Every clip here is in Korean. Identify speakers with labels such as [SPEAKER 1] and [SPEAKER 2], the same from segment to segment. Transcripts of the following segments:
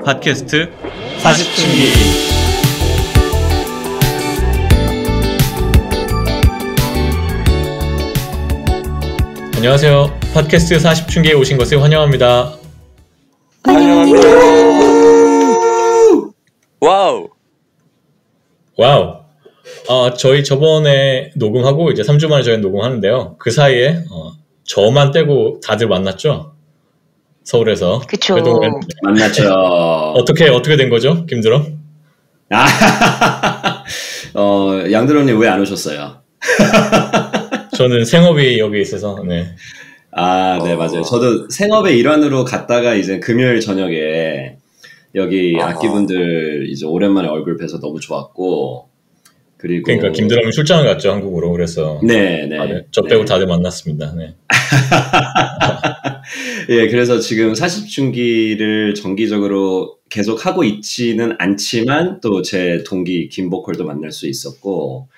[SPEAKER 1] 팟캐스트 40층기. 안녕하세요. 팟캐스트 40층기에 오신 것을 환영합니다.
[SPEAKER 2] 환영합니다. 와우.
[SPEAKER 1] 저희 저번에 녹음하고 이제 3주 만에 저희 녹음하는데요. 그 사이에 저만 빼고 다들 만났죠? 서울에서.
[SPEAKER 3] 그쵸.
[SPEAKER 2] 만났죠.
[SPEAKER 1] 어떻게 된 거죠? 김드럼?
[SPEAKER 2] 양드럼님 왜 안 오셨어요?
[SPEAKER 1] 저는 생업이 여기 있어서, 네.
[SPEAKER 2] 네, 맞아요. 저도 생업의 일환으로 갔다가 이제 금요일 저녁에 여기 악기분들 이제 오랜만에 얼굴 뵈서 너무 좋았고, 그리고.
[SPEAKER 1] 그러니까 김드럼이 출장을 갔죠, 한국으로. 그래서.
[SPEAKER 2] 네.
[SPEAKER 1] 저 빼고 다들 만났습니다. 네.
[SPEAKER 2] 예, 그래서 지금 40층기를 정기적으로 계속 하고 있지는 않지만 또 제 동기 김보컬도 만날 수 있었고,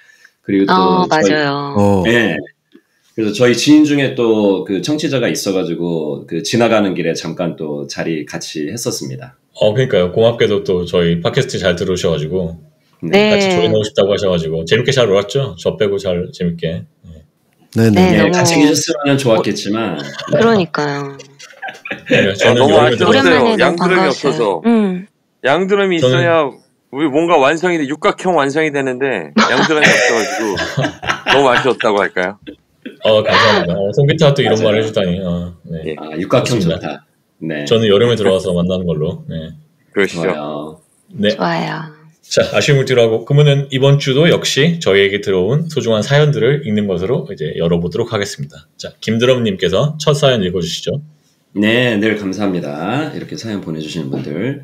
[SPEAKER 2] 그리고 또
[SPEAKER 3] 맞아요.
[SPEAKER 2] 예. 그래서 저희 지인 중에 또 그 청취자가 있어가지고 그 지나가는 길에 잠깐 또 자리 같이 했었습니다.
[SPEAKER 1] 그러니까요. 고맙게도 또 저희 팟캐스트 잘 들으셔가지고 같이 조인하고 싶다고 하셔가지고 재밌게 잘 놀았죠. 저 빼고 잘 재밌게.
[SPEAKER 3] 네,
[SPEAKER 2] 예, 같이 계셨으면 좋았겠지만.
[SPEAKER 3] 그러니까요.
[SPEAKER 1] 네, 저는
[SPEAKER 4] 너무 아쉬웠어요. 양드럼이
[SPEAKER 3] 반가웠어요.
[SPEAKER 4] 없어서. 양드럼이 있어야 우리 뭔가 완성이 돼, 육각형 완성이 되는데 양드럼이 없어가지고 너무 아쉬웠다고 할까요?
[SPEAKER 1] 감사합니다. 송기타가 또 이런 말을 해주다니. 네.
[SPEAKER 2] 육각형 좋다. 네.
[SPEAKER 1] 저는 여름에 들어와서 만나는 걸로. 네.
[SPEAKER 4] 그러시죠.
[SPEAKER 2] 좋아요.
[SPEAKER 1] 네.
[SPEAKER 3] 좋아요.
[SPEAKER 1] 자, 아쉬움을 뒤로하고 그러면은 이번 주도 역시 저희에게 들어온 소중한 사연들을 읽는 것으로 이제 열어보도록 하겠습니다. 자, 김드럼님께서 첫 사연 읽어주시죠.
[SPEAKER 2] 네, 늘 감사합니다. 이렇게 사연 보내주시는 분들.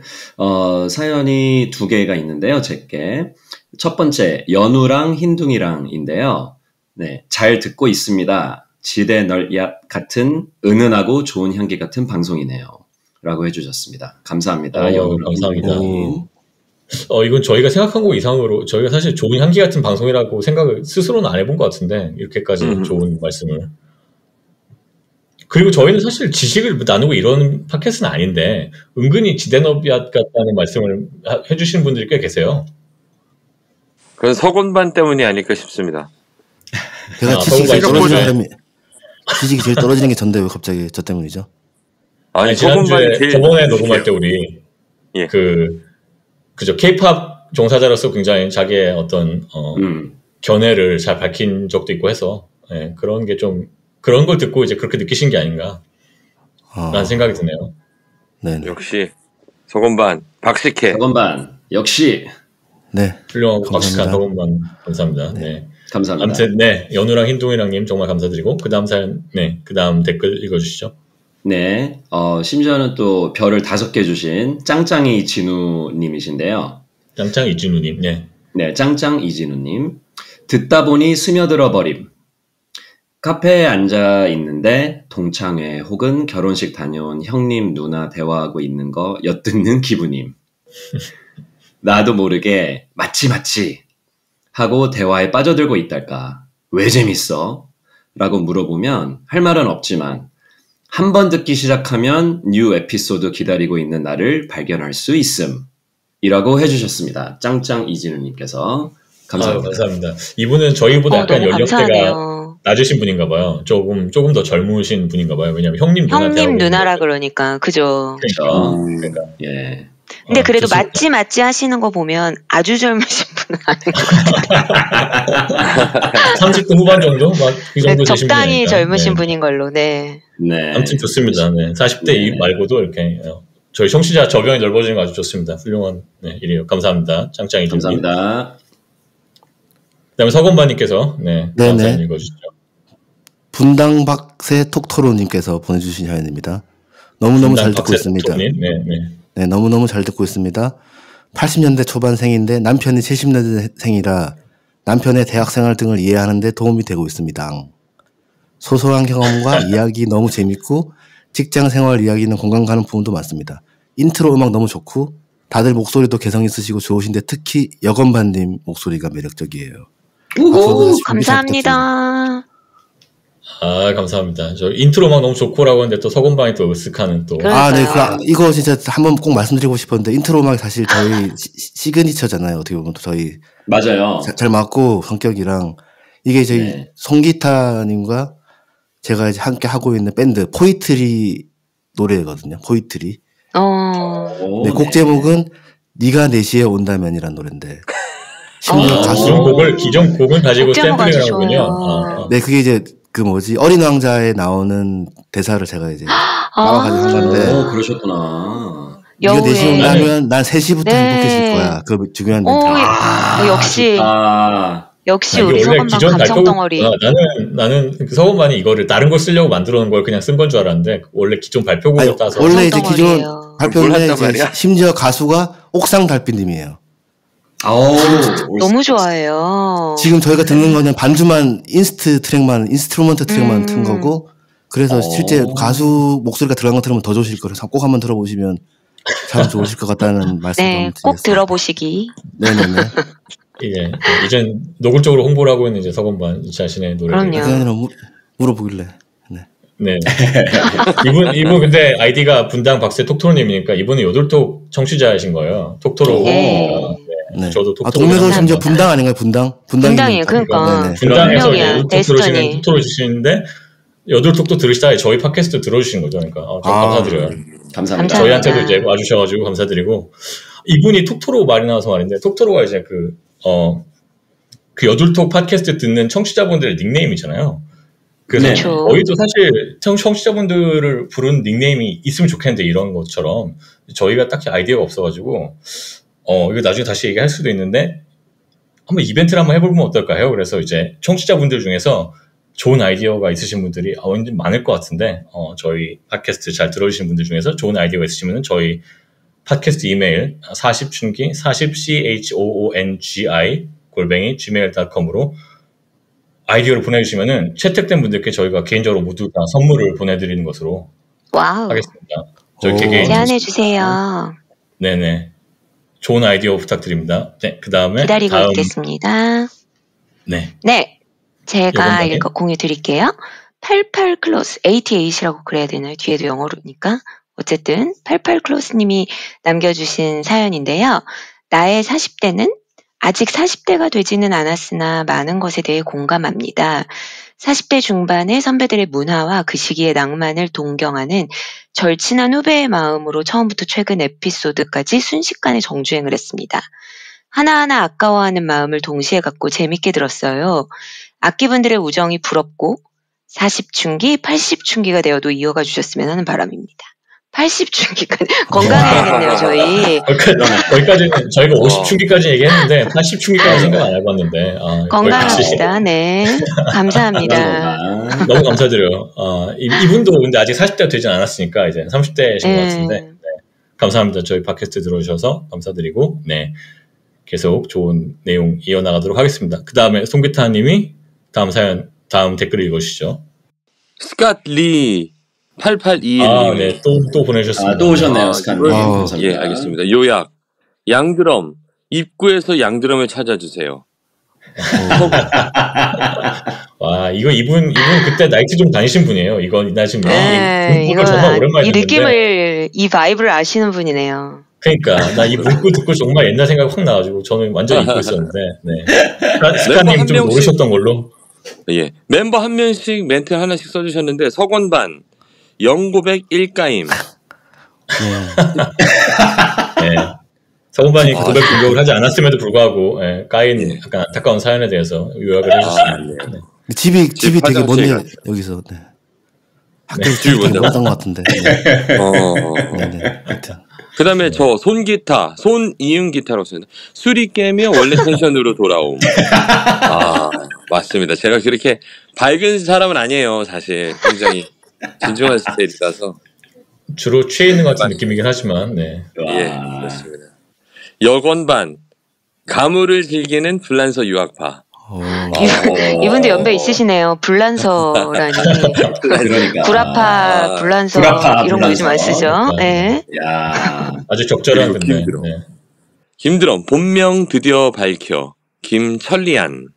[SPEAKER 2] 사연이 두 개가 있는데요, 제게. 첫 번째, 연우랑 흰둥이랑인데요. 네, 잘 듣고 있습니다. 지대 널얏 같은 은은하고 좋은 향기 같은 방송이네요. 라고 해주셨습니다. 감사합니다. 연우랑
[SPEAKER 1] 감사합니다.
[SPEAKER 2] 흰둥이.
[SPEAKER 1] 이건 저희가 생각한 거 이상으로 저희가 사실 좋은 향기 같은 방송이라고 생각을 스스로는 안 해본 것 같은데 이렇게까지 좋은 말씀을. 그리고 저희는 사실 지식을 나누고 이런 팟캐스트는 아닌데 은근히 지대너비앗 같다는 말씀을 해주시는 분들이 꽤 계세요.
[SPEAKER 4] 그건 서곤반 때문이 아닐까 싶습니다.
[SPEAKER 5] 제가 지식이 제일 떨어지는 사람이 지식이 제일 떨어지는 게 전데 왜 갑자기 저 때문이죠?
[SPEAKER 4] 아니
[SPEAKER 1] 지난주에 저번에 녹음할 때 우리 그저 K-팝 종사자로서 굉장히 자기의 어떤 견해를 잘 밝힌 적도 있고 해서 그런 게 좀 그런 걸 듣고 이제 그렇게 느끼신 게 아닌가 라는 생각이 드네요.
[SPEAKER 5] 네.
[SPEAKER 4] 역시 서건반 박식해.
[SPEAKER 2] 서건반 역시
[SPEAKER 1] 훌륭하고 박식한 서건반 감사합니다. 네.
[SPEAKER 2] 감사합니다.
[SPEAKER 1] 아무튼 연우랑 흰둥이랑님 정말 감사드리고 그 다음 사연 그 다음 댓글 읽어주시죠.
[SPEAKER 2] 네, 심지어는 또 별을 5개 주신 짱짱이 진우님이신데요.
[SPEAKER 1] 짱짱 이진우님,
[SPEAKER 2] 네, 짱짱 이진우님. 듣다 보니 스며들어 버림. 카페에 앉아 있는데 동창회 혹은 결혼식 다녀온 형님 누나 대화하고 있는 거 엿듣는 기분임. 나도 모르게 맞지 하고 대화에 빠져들고 있달까. 왜 재밌어? 라고 물어보면 할 말은 없지만 한 번 듣기 시작하면 뉴 에피소드 기다리고 있는 나를 발견할 수 있음. 이라고 해주셨습니다. 짱짱 이진우님께서. 감사합니다.
[SPEAKER 1] 감사합니다. 이분은 저희보다 약간 연령대가
[SPEAKER 3] 감사하네요.
[SPEAKER 1] 낮으신 분인가 봐요. 조금 더 젊으신 분인가 봐요. 왜냐면 형님
[SPEAKER 3] 누나라 그러니까 그죠.
[SPEAKER 1] 그러니까.
[SPEAKER 2] 예.
[SPEAKER 3] 근데 그래도 맞지 하시는 거 보면 아주 젊으신 분은 아닌 것 같아요.
[SPEAKER 1] 30대 후반 정도? 막 그 정도 되신
[SPEAKER 3] 적당히
[SPEAKER 1] 분이니까.
[SPEAKER 3] 젊으신 분인 걸로. 네.
[SPEAKER 1] 아무튼 좋습니다. 40대 말고도 이렇게 저희 청취자 저변이 넓어지는 거 아주 좋습니다. 훌륭한 일이에요. 감사합니다. 짱짱이
[SPEAKER 2] 감사합니다.
[SPEAKER 1] 그다음에 서건반님께서 사연 읽어주시죠.
[SPEAKER 5] 분당박새 톡토로님께서 보내주신 사연입니다. 너무너무 잘 듣고 있습니다. 네, 너무너무 잘 듣고 있습니다. 80년대 초반생인데 남편이 70년대생이라 남편의 대학생활 등을 이해하는 데 도움이 되고 있습니다. 소소한 경험과 이야기 너무 재밌고 직장생활 이야기는 공감 가는 부분도 많습니다. 인트로 음악 너무 좋고 다들 목소리도 개성 있으시고 좋으신데 특히 여건반님 목소리가 매력적이에요.
[SPEAKER 3] 오, 감사합니다.
[SPEAKER 1] 아, 감사합니다. 저 인트로 막 너무 좋고라고 했는데 또 석원방이 또 으쓱하는 또.
[SPEAKER 5] 아, 네. 이거 진짜 한번 꼭 말씀드리고 싶었는데 인트로 음악이 사실 저희 시그니처잖아요. 어떻게 보면 또 저희
[SPEAKER 2] 맞아요.
[SPEAKER 5] 잘 맞고 성격이랑 이게 저희 송기타님과 제가 이제 함께 하고 있는 밴드 포이트리 노래거든요. 포이트리. 네, 곡 제목은 네가 4시에 온다면이란 노래인데. 심지어
[SPEAKER 1] 기존 곡을 가지고 샘플링을 하군요.
[SPEAKER 5] 네, 그게 이제 그 어린 왕자에 나오는 대사를 제가 이제 나와가지고 한 건데.
[SPEAKER 2] 그러셨구나.
[SPEAKER 5] 네가 4시에 온다면 난 3시부터 행복해질 거야. 그 중요한 멘트.
[SPEAKER 3] 역시 우리 석원반 감성 덩어리.
[SPEAKER 1] 나는 석원반이 이거를 다른 걸 쓰려고 만들어 놓은 걸 그냥 쓴 건 줄 알았는데 원래 기존 발표곡을 따서.
[SPEAKER 5] 원래 이제 기존 발표인데 심지어 가수가 옥상 달빛님이에요.
[SPEAKER 3] 너무 좋아해요.
[SPEAKER 5] 지금 저희가 듣는 거는 반주만 인스트루먼트 트랙만 튼 거고, 그래서 실제 가수 목소리가 들어간 거 들으면 더 좋으실 거라서 꼭 한번 들어보시면 참 좋으실 것 같다는 말씀 좀 드리겠습니다.
[SPEAKER 3] 꼭 들어보시기.
[SPEAKER 5] 네네네.
[SPEAKER 1] 이젠 노골적으로 홍보를 하고 있는 이제 석원반 자신의 노래를.
[SPEAKER 3] 그럼요.
[SPEAKER 5] 물어보길래.
[SPEAKER 1] 네. 이분 근데 아이디가 분당 박세 톡토로님이니까 이분은 요들톡 청취자이신 거예요. 톡토로.
[SPEAKER 5] 네.
[SPEAKER 1] 저도 톡토로.
[SPEAKER 5] 동네도 심지어 분당 아닌가요?
[SPEAKER 3] 분당이에요. 그러니까.
[SPEAKER 1] 분당에서 요들톡 들으시는 톡토로 주시는데 요들톡도 들으시다가 저희 팟캐스트 들어주신 거죠. 그러니까 감사드려요.
[SPEAKER 2] 감사합니다.
[SPEAKER 1] 저희한테도 이제 와주셔가지고 감사드리고, 이분이 톡토로 말이 나와서 말인데, 톡토로가 이제 그 여둘톡 팟캐스트 듣는 청취자분들의 닉네임이잖아요. 그래서 저희도 사실 청취자분들을 부른 닉네임이 있으면 좋겠는데, 이런 것처럼 저희가 딱히 아이디어가 없어가지고 이거 나중에 다시 얘기할 수도 있는데 한번 이벤트를 한번 해보면 어떨까요? 그래서 이제 청취자분들 중에서 좋은 아이디어가 있으신 분들이 왠지 많을 것 같은데, 저희 팟캐스트 잘 들어주시는 분들 중에서 좋은 아이디어가 있으시면 저희 팟캐스트 이메일 40chungi 40chongi @gmail.com으로 아이디어를 보내주시면은 채택된 분들께 저희가 개인적으로 모두 다 선물을 보내드리는 것으로 하겠습니다. 저희 개개인
[SPEAKER 3] 제안해주세요.
[SPEAKER 1] 네네. 좋은 아이디어 부탁드립니다. 네, 그 다음에
[SPEAKER 3] 기다리고 있겠습니다.
[SPEAKER 1] 네.
[SPEAKER 3] 제가 이거 공유 드릴게요. 88클로스, 88이라고 그래야 되나요? 뒤에도 영어로니까. 어쨌든 88클로스님이 남겨주신 사연인데요. 나의 40대는 아직 40대가 되지는 않았으나 많은 것에 대해 공감합니다. 40대 중반의 선배들의 문화와 그 시기의 낭만을 동경하는 절친한 후배의 마음으로 처음부터 최근 에피소드까지 순식간에 정주행을 했습니다. 하나하나 아까워하는 마음을 동시에 갖고 재밌게 들었어요. 악기분들의 우정이 부럽고 40춘기, 80춘기가 되어도 이어가 주셨으면 하는 바람입니다. 80춘기까지 건강해야겠네요, 저희.
[SPEAKER 1] 거기까지는 저희가 50춘기까지 얘기했는데 80춘기까지 생각 안 해봤는데
[SPEAKER 3] 건강합시다. 네, 감사합니다.
[SPEAKER 1] 너무 감사드려요. 이분도 근데 아직 40대가 되진 않았으니까 이제 30대이신 것 같은데 감사합니다. 저희 팟캐스트 들어오셔서 감사드리고 계속 좋은 내용 이어나가도록 하겠습니다. 그 다음에 송기타님이 다음 댓글을 읽어주시죠.
[SPEAKER 4] 스캇 리 8821님.
[SPEAKER 1] 네, 또 보내주셨습니다.
[SPEAKER 2] 또 오셨네요, 스캇 리.
[SPEAKER 4] 예, 알겠습니다. 요약. 양드럼. 입구에서 양드럼을 찾아주세요.
[SPEAKER 1] 와, 이분 그때 나이트 좀 다니신 분이에요. 나 지금
[SPEAKER 3] 이거
[SPEAKER 1] 정말 오랜만에
[SPEAKER 3] 이 느낌을, 이 바이브를 아시는 분이네요.
[SPEAKER 1] 그러니까 나 이 문구 듣고 정말 옛날 생각이 확 나가지고 저는 완전히 잊고 있었는데 스카님 좀 모르셨던 걸로.
[SPEAKER 4] 예, 멤버 한 명씩 멘트 하나씩 써주셨는데 석원반 영고백 1까임.
[SPEAKER 1] 석원반이 고백 공격을 하지 않았음에도 불구하고 까인 약간 안타까운 사연에 대해서 요약을 해주셨습니다.
[SPEAKER 5] 집이 되게 먼데요, 여기서. 학교에서 집이 멀었던 것 같은데.
[SPEAKER 4] 그 다음에 저 손이응 기타라고 쓰는데 술이 깨며 원래 텐션으로 돌아옴. 맞습니다. 제가 그렇게 밝은 사람은 아니에요, 사실. 굉장히 진중한 스타일이라서.
[SPEAKER 1] 주로 취해 있는 것 같은 느낌이긴 하지만,
[SPEAKER 4] 예, 그렇습니다. 여건반, 가물을 즐기는 불란서 유학파.
[SPEAKER 3] 이분도 연배 있으시네요. 불란서라니.
[SPEAKER 2] 그러니까.
[SPEAKER 3] 불아파, 불란서 이런 거 요즘 안 쓰죠. 네.
[SPEAKER 1] 아주 적절한 근데.
[SPEAKER 4] 김드럼 본명 드디어 밝혀 김철리안.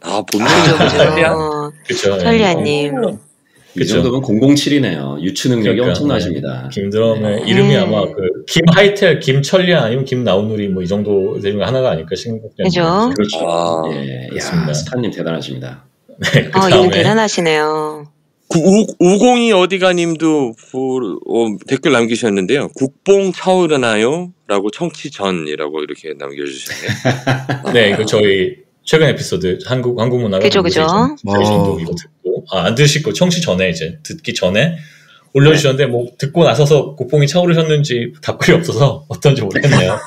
[SPEAKER 4] 본명이 천리안?
[SPEAKER 1] 그쵸.
[SPEAKER 3] 천리안님.
[SPEAKER 2] 이 정도면 007이네요. 유추 능력이 엄청나십니다.
[SPEAKER 1] 김드럼의 이름이 아마 김하이텔, 김천리안 아니면 김나우누리 뭐 이 정도 중에 하나가 아닐까 생각됩니다.
[SPEAKER 2] 그렇죠. 예, 야, 스타님 대단하십니다.
[SPEAKER 1] 네,
[SPEAKER 3] 이분 대단하시네요.
[SPEAKER 4] 우공이 어디가님도 댓글 남기셨는데요. 국뽕 차오르나요? 라고 청취 전이라고 이렇게 남겨주셨네요.
[SPEAKER 1] 네, 이거 저희 최근 에피소드 한국 문화가
[SPEAKER 3] 그죠.
[SPEAKER 1] 저희도 이거 듣고 안 들으시고 청취 전에 이제 듣기 전에 올려주셨는데 뭐 듣고 나서서 국뽕이 차오르셨는지 답글이 없어서 어떤지 모르겠네요.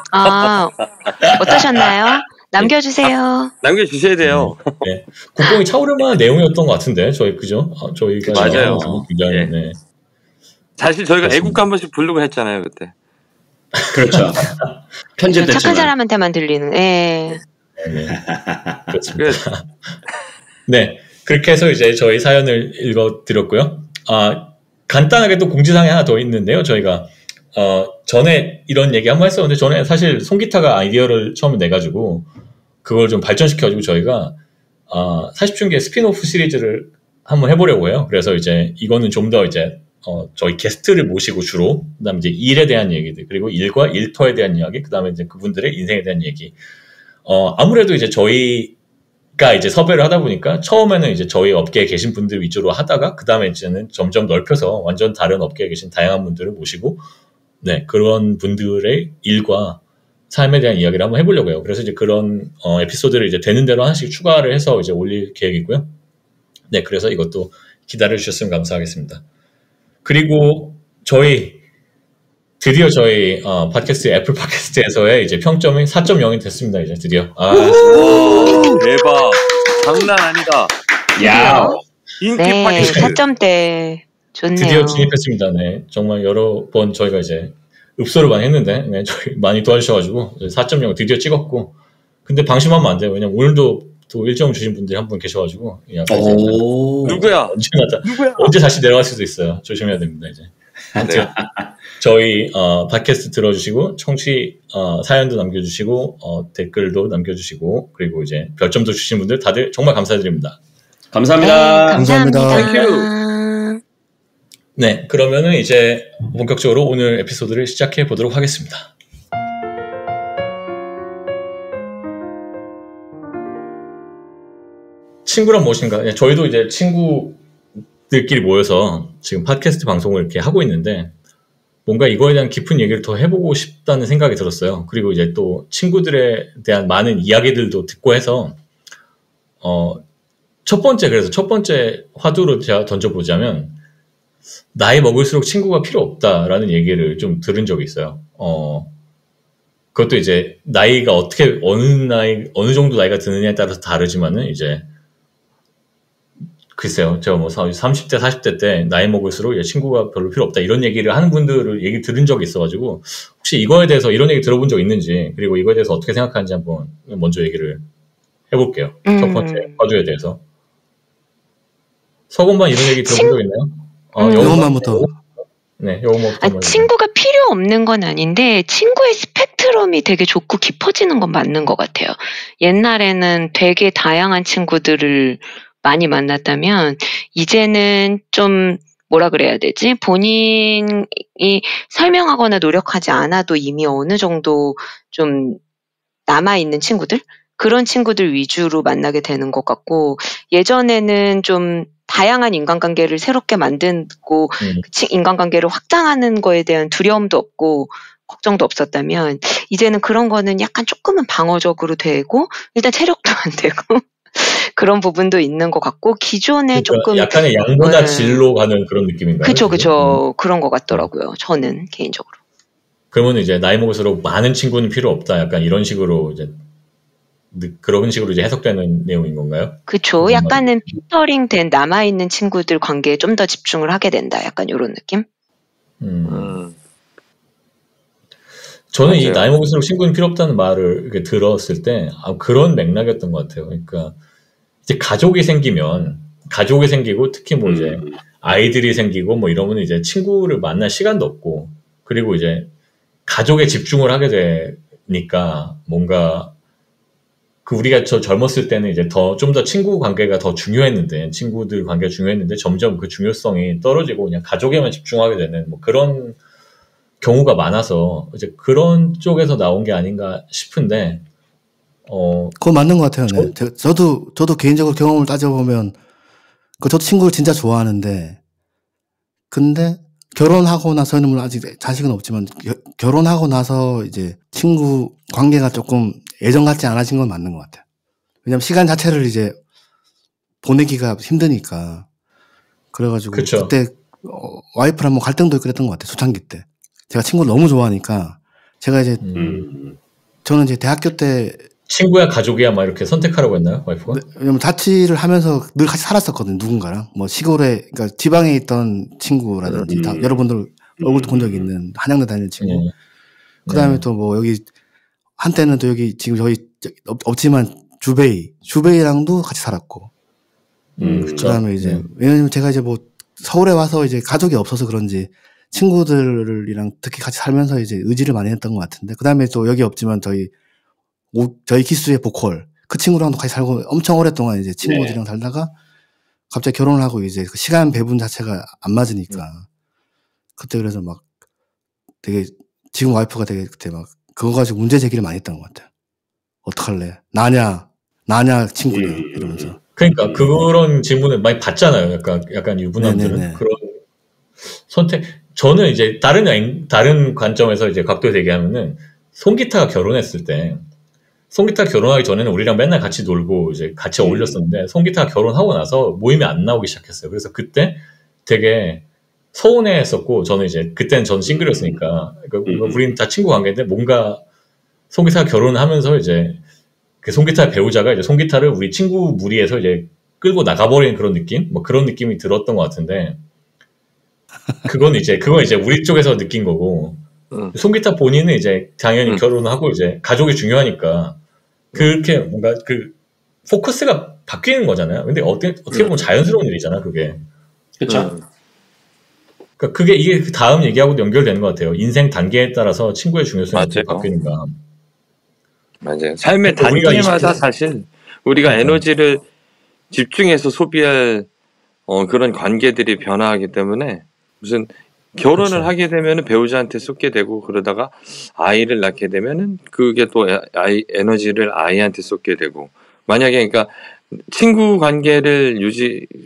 [SPEAKER 3] 어떠셨나요? 남겨주세요.
[SPEAKER 4] 남겨주셔야 돼요.
[SPEAKER 1] 네. 국뽕이 차오를 만한 내용이었던 것 같은데 저희 그죠? 저희가
[SPEAKER 4] 맞아요.
[SPEAKER 1] 굉장히 네.
[SPEAKER 4] 사실 저희가 애국가 한 번씩 부르고 했잖아요 그때.
[SPEAKER 2] 그렇죠. 편집됐지만
[SPEAKER 3] 착한 사람한테만 들리는.
[SPEAKER 1] 네. 그렇습니다. 네, 그렇게 해서 이제 저희 사연을 읽어드렸고요. 간단하게 또 공지사항이 하나 더 있는데요. 저희가 전에 이런 얘기 한번 했었는데 전에 사실 송기타가 아이디어를 처음에 내가지고 그걸 좀 발전시켜가지고 저희가 40중계 스피노프 시리즈를 한번 해보려고 해요. 그래서 이제 이거는 좀 더 이제 저희 게스트를 모시고 주로 그다음에 이제 일에 대한 얘기들 그리고 일과 일터에 대한 이야기 그다음에 이제 그분들의 인생에 대한 얘기. 아무래도 이제 저희가 이제 섭외를 하다 보니까 처음에는 이제 저희 업계에 계신 분들 위주로 하다가 그 다음에 이제는 점점 넓혀서 완전 다른 업계에 계신 다양한 분들을 모시고 네 그런 분들의 일과 삶에 대한 이야기를 한번 해보려고 해요. 그래서 이제 그런 에피소드를 이제 되는 대로 하나씩 추가를 해서 이제 올릴 계획이고요. 네 그래서 이것도 기다려 주셨으면 감사하겠습니다. 그리고 드디어 저희 애플 팟캐스트에서의 이제 평점이 4.0이 됐습니다. 이제 드디어.
[SPEAKER 4] 대박. 장난 아니다.
[SPEAKER 2] 야.
[SPEAKER 4] 인기 팟캐스트.
[SPEAKER 3] 4점대 좋네요.
[SPEAKER 1] 드디어 진입했습니다. 네. 정말 여러 번 저희가 이제 읍소를 많이 했는데 네, 저희 많이 도와주셔가지고 4.0 드디어 찍었고 근데 방심하면 안 돼요. 왜냐면 오늘도 또 1점 주신 분들이 한 분 계셔가지고
[SPEAKER 4] 누구야?
[SPEAKER 1] 언제 다시 내려갈 수도 있어요. 조심해야 됩니다. 이제. 아무튼 저희 팟캐스트 들어주시고 청취 사연도 남겨주시고 댓글도 남겨주시고 그리고 이제 별점도 주신 분들 다들 정말 감사드립니다.
[SPEAKER 2] 감사합니다.
[SPEAKER 3] 네, 감사합니다.
[SPEAKER 4] 땡큐.
[SPEAKER 1] 네, 그러면은 이제 본격적으로 오늘 에피소드를 시작해 보도록 하겠습니다. 친구란 무엇인가? 저희도 이제 친구들끼리 모여서 지금 팟캐스트 방송을 이렇게 하고 있는데 뭔가 이거에 대한 깊은 얘기를 더 해보고 싶다는 생각이 들었어요. 그리고 이제 또 친구들에 대한 많은 이야기들도 듣고 해서 첫 번째 화두로 제가 던져보자면 나이 먹을수록 친구가 필요 없다라는 얘기를 좀 들은 적이 있어요. 그것도 이제 나이가 어느 정도 나이가 드느냐에 따라서 다르지만은 이제 글쎄요, 제가 뭐 30대, 40대 때 나이 먹을수록 친구가 별로 필요 없다 이런 얘기를 하는 분들을 얘기 들은 적이 있어가지고 혹시 이거에 대해서 이런 얘기 들어본 적 있는지 그리고 이거에 대해서 어떻게 생각하는지 한번 먼저 얘기를 해볼게요. 첫 번째 화두에 대해서. 서건반 이런 얘기 들어본 적 있나요?
[SPEAKER 5] 영어만부터.
[SPEAKER 1] 네, 영어만부터.
[SPEAKER 3] 친구가 필요 없는 건 아닌데 친구의 스펙트럼이 되게 좁고 깊어지는 건 맞는 것 같아요. 옛날에는 되게 다양한 친구들을 많이 만났다면 이제는 좀 뭐라 그래야 되지? 본인이 설명하거나 노력하지 않아도 이미 어느 정도 좀 남아있는 친구들? 그런 친구들 위주로 만나게 되는 것 같고 예전에는 좀 다양한 인간관계를 새롭게 만들고 인간관계를 확장하는 거에 대한 두려움도 없고 걱정도 없었다면 이제는 그런 거는 약간 조금은 방어적으로 되고 일단 체력도 안 되고 그런 부분도 있는 것 같고 기존에 그러니까 조금
[SPEAKER 1] 약간의 양보다 질로 가는 그런 느낌인가요?
[SPEAKER 3] 그쵸. 그런 것 같더라고요. 저는 개인적으로.
[SPEAKER 1] 그러면 이제 나이 먹을수록 많은 친구는 필요 없다. 약간 이런 식으로 이제 그런 식으로 이제 해석되는 내용인 건가요?
[SPEAKER 3] 그쵸. 약간은 필터링된 남아있는 친구들 관계에 좀 더 집중을 하게 된다. 약간 이런 느낌?
[SPEAKER 1] 저는 이 나이 먹을수록 친구는 필요 없다는 말을 이렇게 들었을 때 그런 맥락이었던 것 같아요. 그러니까 이제 가족이 생기고 특히 뭐 이제 아이들이 생기고 뭐 이러면 이제 친구를 만날 시간도 없고 그리고 이제 가족에 집중을 하게 되니까 뭔가 그 우리가 젊었을 때는 이제 좀 더 친구 관계가 더 중요했는데, 친구들 관계가 중요했는데, 점점 그 중요성이 떨어지고 그냥 가족에만 집중하게 되는 뭐 그런 경우가 많아서 이제 그런 쪽에서 나온 게 아닌가 싶은데,
[SPEAKER 5] 그거 맞는 것 같아요. 네. 저도 개인적으로 경험을 따져보면, 저도 친구를 진짜 좋아하는데, 근데 결혼하고 나서는 물론 아직 자식은 없지만, 결혼하고 나서 이제 친구 관계가 조금 예전 같지 않아진 건 맞는 것 같아요. 왜냐면 시간 자체를 이제 보내기가 힘드니까. 그래가지고 그쵸. 그때 와이프랑 뭐 갈등도 있고 그랬던 것 같아요. 초창기 때. 제가 친구를 너무 좋아하니까 제가 이제 저는 이제 대학교 때
[SPEAKER 1] 친구야 가족이야 막 이렇게 선택하라고 했나요, 와이프가?
[SPEAKER 5] 네, 왜냐면 자취를 하면서 늘 같이 살았었거든요, 누군가랑. 뭐 시골에, 그러니까 지방에 있던 친구라든지 다 여러분들 얼굴도 본 적 있는 한양대 다니는 친구. 그 다음에 또 뭐 여기 한때는 또 여기 지금 저희 없지만 주베이랑도 같이 살았고. 그 다음에 이제 왜냐면 제가 이제 뭐 서울에 와서 이제 가족이 없어서 그런지 친구들이랑 특히 같이 살면서 이제 의지를 많이 했던 것 같은데. 그 다음에 또 여기 없지만 저희 기수의 보컬 그 친구랑도 같이 살고 엄청 오랫동안 이제 친구들이랑 살다가 갑자기 결혼을 하고 이제 그 시간 배분 자체가 안 맞으니까 그때 그래서 막 되게 지금 와이프가 되게 그때 막 그거 가지고 문제 제기를 많이 했던 것 같아요. 어떡할래? 나냐 친구냐 이러면서.
[SPEAKER 1] 그러니까 그런 질문을 많이 받잖아요. 약간 유부남들은 네네네. 그런 선택. 저는 이제 다른 관점에서 이제 각도에서 얘기하면은 송기타가 결혼했을 때. 송기타 결혼하기 전에는 우리랑 맨날 같이 놀고 이제 같이 어울렸었는데 송기타가 결혼하고 나서 모임에 안 나오기 시작했어요. 그래서 그때 되게 서운해했었고 저는 이제 그때는 전 싱글이었으니까 그러니까 우리는 다 친구 관계인데 뭔가 송기타가 결혼하면서 이제 그 송기타의 배우자가 이제 송기타를 우리 친구 무리에서 이제 끌고 나가버리는 그런 느낌? 뭐 그런 느낌이 들었던 것 같은데 그건 이제 우리 쪽에서 느낀 거고 송기타 본인은 이제 당연히 결혼하고 이제 가족이 중요하니까 그렇게 뭔가 그 포커스가 바뀌는 거잖아요. 근데 어떻게 보면 자연스러운 일이잖아, 그게.
[SPEAKER 2] 그렇죠.
[SPEAKER 1] 그러니까 그게 이게 그 다음 얘기하고도 연결되는 것 같아요. 인생 단계에 따라서 친구의 중요성이 어떻게 바뀌는가.
[SPEAKER 4] 맞아요. 삶의 단계마다 사실 우리가 에너지를 집중해서 소비할 그런 관계들이 변화하기 때문에 무슨 결혼을 그렇죠. 하게 되면은 배우자한테 쏟게 되고 그러다가 아이를 낳게 되면은 그게 또 에너지를 아이한테 쏟게 되고 만약에 그러니까 친구 관계를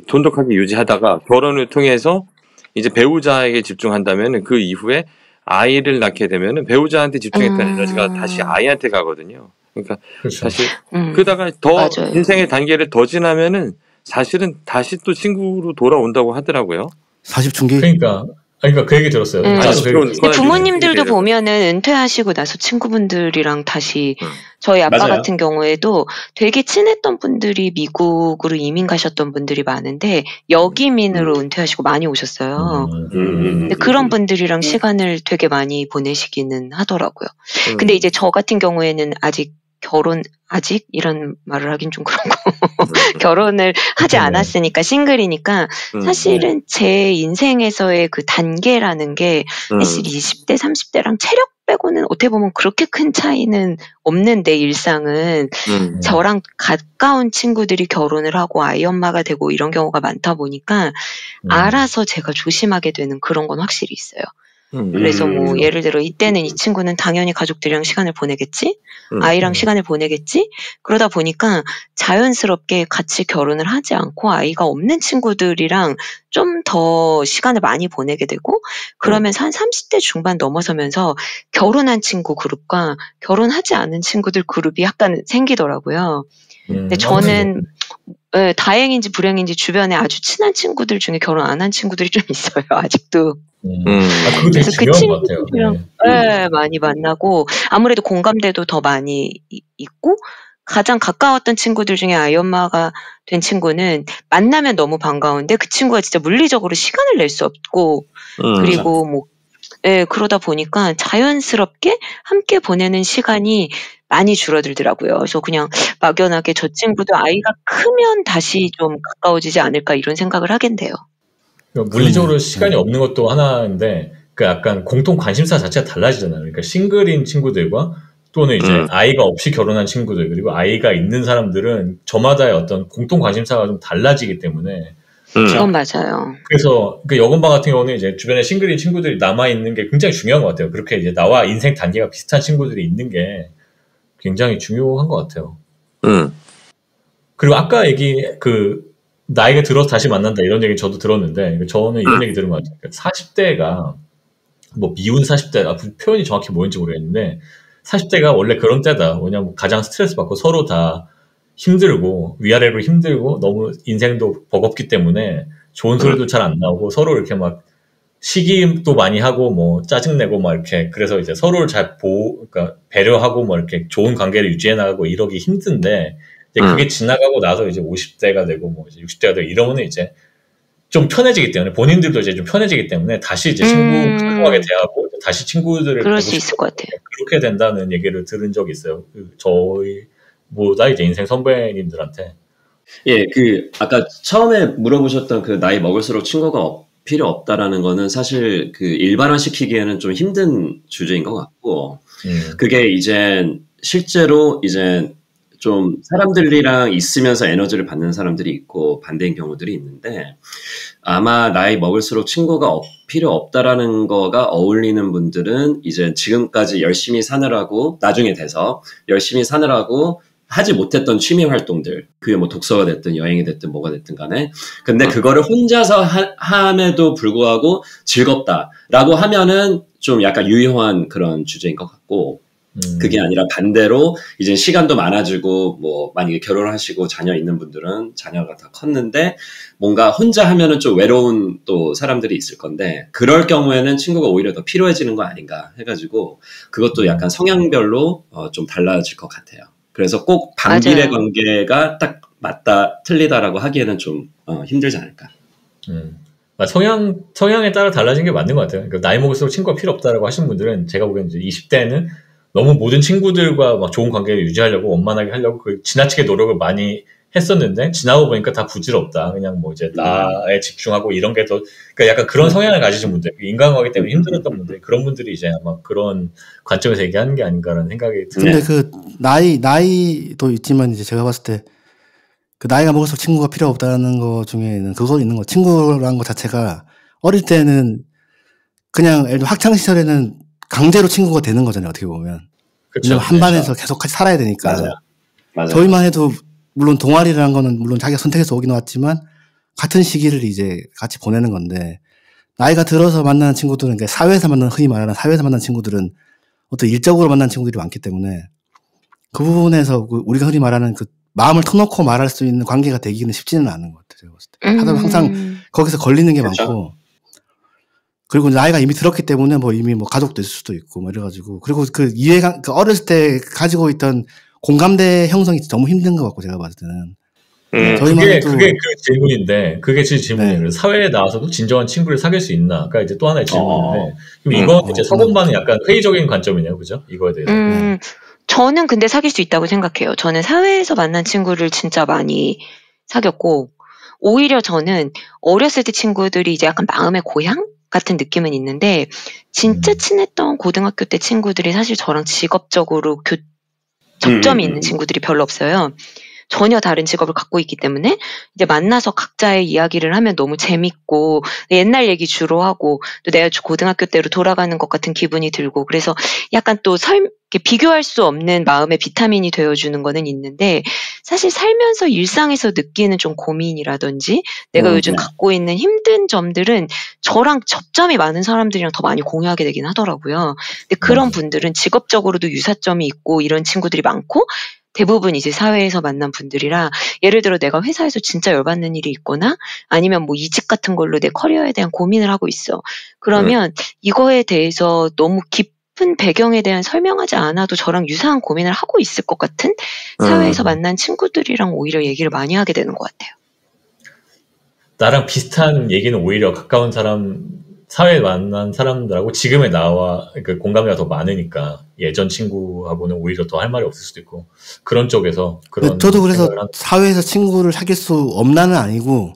[SPEAKER 4] 돈독하게 유지하다가 결혼을 통해서 이제 배우자에게 집중한다면은 그 이후에 아이를 낳게 되면은 배우자한테 집중했던 에너지가 다시 아이한테 가거든요. 그러니까 그렇죠. 사실 그러다가 더 맞아요. 인생의 단계를 더 지나면은 사실은 다시 또 친구로 돌아온다고 하더라고요.
[SPEAKER 5] 40중기?
[SPEAKER 1] 그러니까 그 얘기 들었어요.
[SPEAKER 3] 근데 부모님들도 보면은 은퇴하시고 나서 친구분들이랑 다시 저희 아빠 맞아요. 같은 경우에도 되게 친했던 분들이 미국으로 이민 가셨던 분들이 많은데 여기민으로 은퇴하시고 많이 오셨어요. 근데 그런 분들이랑 시간을 되게 많이 보내시기는 하더라고요. 근데 이제 저 같은 경우에는 아직 이런 말을 하긴 좀 그렇고 결혼을 하지 않았으니까 싱글이니까 사실은 제 인생에서의 그 단계라는 게 사실 20대 30대랑 체력 빼고는 어떻게 보면 그렇게 큰 차이는 없는데 일상은 저랑 가까운 친구들이 결혼을 하고 아이 엄마가 되고 이런 경우가 많다 보니까 알아서 제가 조심하게 되는 그런 건 확실히 있어요. 그래서 뭐 예를 들어 이때는 이 친구는 당연히 가족들이랑 시간을 보내겠지? 아이랑 시간을 보내겠지? 그러다 보니까 자연스럽게 같이 결혼을 하지 않고 아이가 없는 친구들이랑 좀 더 시간을 많이 보내게 되고 그러면서 한 30대 중반 넘어서면서 결혼한 친구 그룹과 결혼하지 않은 친구들 그룹이 약간 생기더라고요. 근데 저는 다행인지 불행인지 주변에 아주 친한 친구들 중에 결혼 안 한 친구들이 좀 있어요. 아직도.
[SPEAKER 1] 그거 되게 중요한 것 같아요.
[SPEAKER 3] 네, 많이 만나고 아무래도 공감대도 더 많이 있고 가장 가까웠던 친구들 중에 아이 엄마가 된 친구는 만나면 너무 반가운데 그 친구가 진짜 물리적으로 시간을 낼 수 없고 그리고 뭐 그러다 보니까 자연스럽게 함께 보내는 시간이 많이 줄어들더라고요. 그래서 그냥 막연하게 저 친구도 아이가 크면 다시 좀 가까워지지 않을까 이런 생각을 하겠네요.
[SPEAKER 1] 물리적으로 시간이 없는 것도 하나인데 그 약간 공통 관심사 자체가 달라지잖아요. 그러니까 싱글인 친구들과 또는 이제 아이가 없이 결혼한 친구들, 그리고 아이가 있는 사람들은 저마다의 어떤 공통 관심사가 좀 달라지기 때문에.
[SPEAKER 3] 그건 맞아요.
[SPEAKER 1] 그래서 그 여건방 같은 경우는 이제 주변에 싱글인 친구들이 남아있는 게 굉장히 중요한 것 같아요. 그렇게 이제 나와 인생 단계가 비슷한 친구들이 있는 게 굉장히 중요한 것 같아요. 그리고 아까 나이가 들어서 다시 만난다 이런 얘기 저도 들었는데, 저는 이런 얘기 들은 것 같아요. 40대가, 뭐 미운 40대, 표현이 정확히 뭐인지 모르겠는데, 40대가 원래 그런 때다. 왜냐면 가장 스트레스 받고 서로 다 힘들고, 위아래로 힘들고, 너무 인생도 버겁기 때문에 좋은 소리도 잘 안 나오고, 서로 이렇게 막 시기도 많이 하고, 뭐 짜증내고, 막 이렇게, 그래서 이제 서로를 잘 그러니까 배려하고, 뭐 이렇게 좋은 관계를 유지해 나가고 이러기 힘든데, 이제 그게 지나가고 나서 이제 50대가 되고 뭐 이제 60대가 되고 이러면은 이제 좀 편해지기 때문에, 본인들도 이제 좀 편해지기 때문에 다시 이제 친구 소중하게 대하고 다시 친구들을
[SPEAKER 3] 그럴 수 있을 것 같아요.
[SPEAKER 1] 그렇게 된다는 얘기를 들은 적이 있어요. 저희보다 이제 인생 선배님들한테.
[SPEAKER 2] 예, 아까 처음에 물어보셨던 그 나이 먹을수록 친구가 필요 없다라는 거는 사실 일반화시키기에는 좀 힘든 주제인 것 같고, 그게 이제 실제로 이제 좀 사람들이랑 있으면서 에너지를 받는 사람들이 있고 반대인 경우들이 있는데, 아마 나이 먹을수록 친구가 필요 없다라는 거가 어울리는 분들은 이제 지금까지 열심히 사느라고, 나중에 돼서 열심히 사느라고 하지 못했던 취미 활동들, 그게 뭐 독서가 됐든 여행이 됐든 뭐가 됐든 간에, 근데 그거를 혼자서 함에도 불구하고 즐겁다라고 하면은 좀 약간 유효한 그런 주제인 것 같고, 그게 아니라 반대로 이제 시간도 많아지고, 뭐 만약에 결혼하시고 자녀 있는 분들은 자녀가 다 컸는데 뭔가 혼자 하면은 좀 외로운 또 사람들이 있을 건데, 그럴 경우에는 친구가 오히려 더 필요해지는 거 아닌가 해가지고, 그것도 약간 성향별로 좀 달라질 것 같아요. 그래서 꼭 반비례 관계가 딱 맞다 틀리다라고 하기에는 좀 힘들지 않을까.
[SPEAKER 1] 성향에 따라 달라진 게 맞는 것 같아요. 그러니까 나이 먹을수록 친구가 필요 없다라고 하시는 분들은, 제가 보기에는 이제 20대는 너무 모든 친구들과 막 좋은 관계를 유지하려고, 원만하게 하려고 지나치게 노력을 많이 했었는데, 지나고 보니까 다 부질없다. 그냥 뭐 이제 나에 집중하고 이런 게 더, 그러니까 약간 그런 성향을 가지신 분들, 인간관계 때문에 힘들었던 분들, 그런 분들이 이제 아마 그런 관점에서 얘기하는 게 아닌가라는 생각이
[SPEAKER 5] 드네요. 근데 나이도 있지만, 이제 제가 봤을 때 나이가 먹을수록 친구가 필요 없다는 거 중에는 그거 있는 거, 친구라는 거 자체가 어릴 때는 그냥 예를 들어 학창 시절에는 강제로 친구가 되는 거잖아요, 어떻게 보면. 그렇죠. 한 반에서 계속 같이 살아야 되니까. 맞아요. 저희만 해도 물론 동아리라는 거는 물론 자기가 선택해서 오긴 왔지만 같은 시기를 이제 같이 보내는 건데, 나이가 들어서 만나는 친구들은, 그러니까 사회에서 만나는, 흔히 말하는 사회에서 만나는 친구들은 어떤 일적으로 만나는 친구들이 많기 때문에, 그 부분에서 우리가 흔히 말하는 마음을 터놓고 말할 수 있는 관계가 되기는 쉽지는 않은 것 같아요, 제가 봤을 때. 하다 보면 항상 거기서 걸리는 게 그렇죠. 많고, 그리고 나이가 이미 들었기 때문에 뭐 이미 뭐 가족도 있을 수도 있고 뭐 이래가지고, 그리고 어렸을 때 가지고 있던 공감대 형성이 너무 힘든 것 같고, 제가 봤을 때는.
[SPEAKER 1] 그게 그 질문인데, 그게 제 질문이에요. 네. 사회에 나와서도 진정한 친구를 사귈 수 있나? 가 이제 또 하나의 질문인데, 그럼 이건 이제 서본반은 약간 회의적인 관점이네요, 그죠? 이거에 대해서.
[SPEAKER 3] 저는 근데 사귈 수 있다고 생각해요. 저는 사회에서 만난 친구를 진짜 많이 사귀었고, 오히려 저는 어렸을 때 친구들이 이제 약간 마음의 고향 같은 느낌은 있는데, 진짜 친했던 고등학교 때 친구들이 사실 저랑 직업적으로 접점이 있는 친구들이 별로 없어요. 전혀 다른 직업을 갖고 있기 때문에 이제 만나서 각자의 이야기를 하면 너무 재밌고, 옛날 얘기 주로 하고, 또 내가 고등학교 때로 돌아가는 것 같은 기분이 들고, 그래서 약간 또 비교할 수 없는 마음의 비타민이 되어주는 거는 있는데, 사실 살면서 일상에서 느끼는 좀 고민이라든지 내가 요즘 갖고 있는 힘든 점들은 저랑 접점이 많은 사람들이랑 더 많이 공유하게 되긴 하더라고요. 근데 그런 분들은 직업적으로도 유사점이 있고 이런 친구들이 많고, 대부분 이제 사회에서 만난 분들이라, 예를 들어 내가 회사에서 진짜 열받는 일이 있거나 아니면 뭐 이직 같은 걸로 내 커리어에 대한 고민을 하고 있어. 그러면 이거에 대해서 너무 깊은 배경에 대한 설명하지 않아도 저랑 유사한 고민을 하고 있을 것 같은 사회에서 만난 친구들이랑 오히려 얘기를 많이 하게 되는 것 같아요.
[SPEAKER 1] 나랑 비슷한 얘기는 오히려 가까운 사람, 사회에 만난 사람들하고 지금의 나와 공감대가 더 많으니까 예전 친구하고는 오히려 더 할 말이 없을 수도 있고, 그런 쪽에서 그런.
[SPEAKER 5] 저도 그래서 사회에서 친구를 사귈 수 없나는 아니고,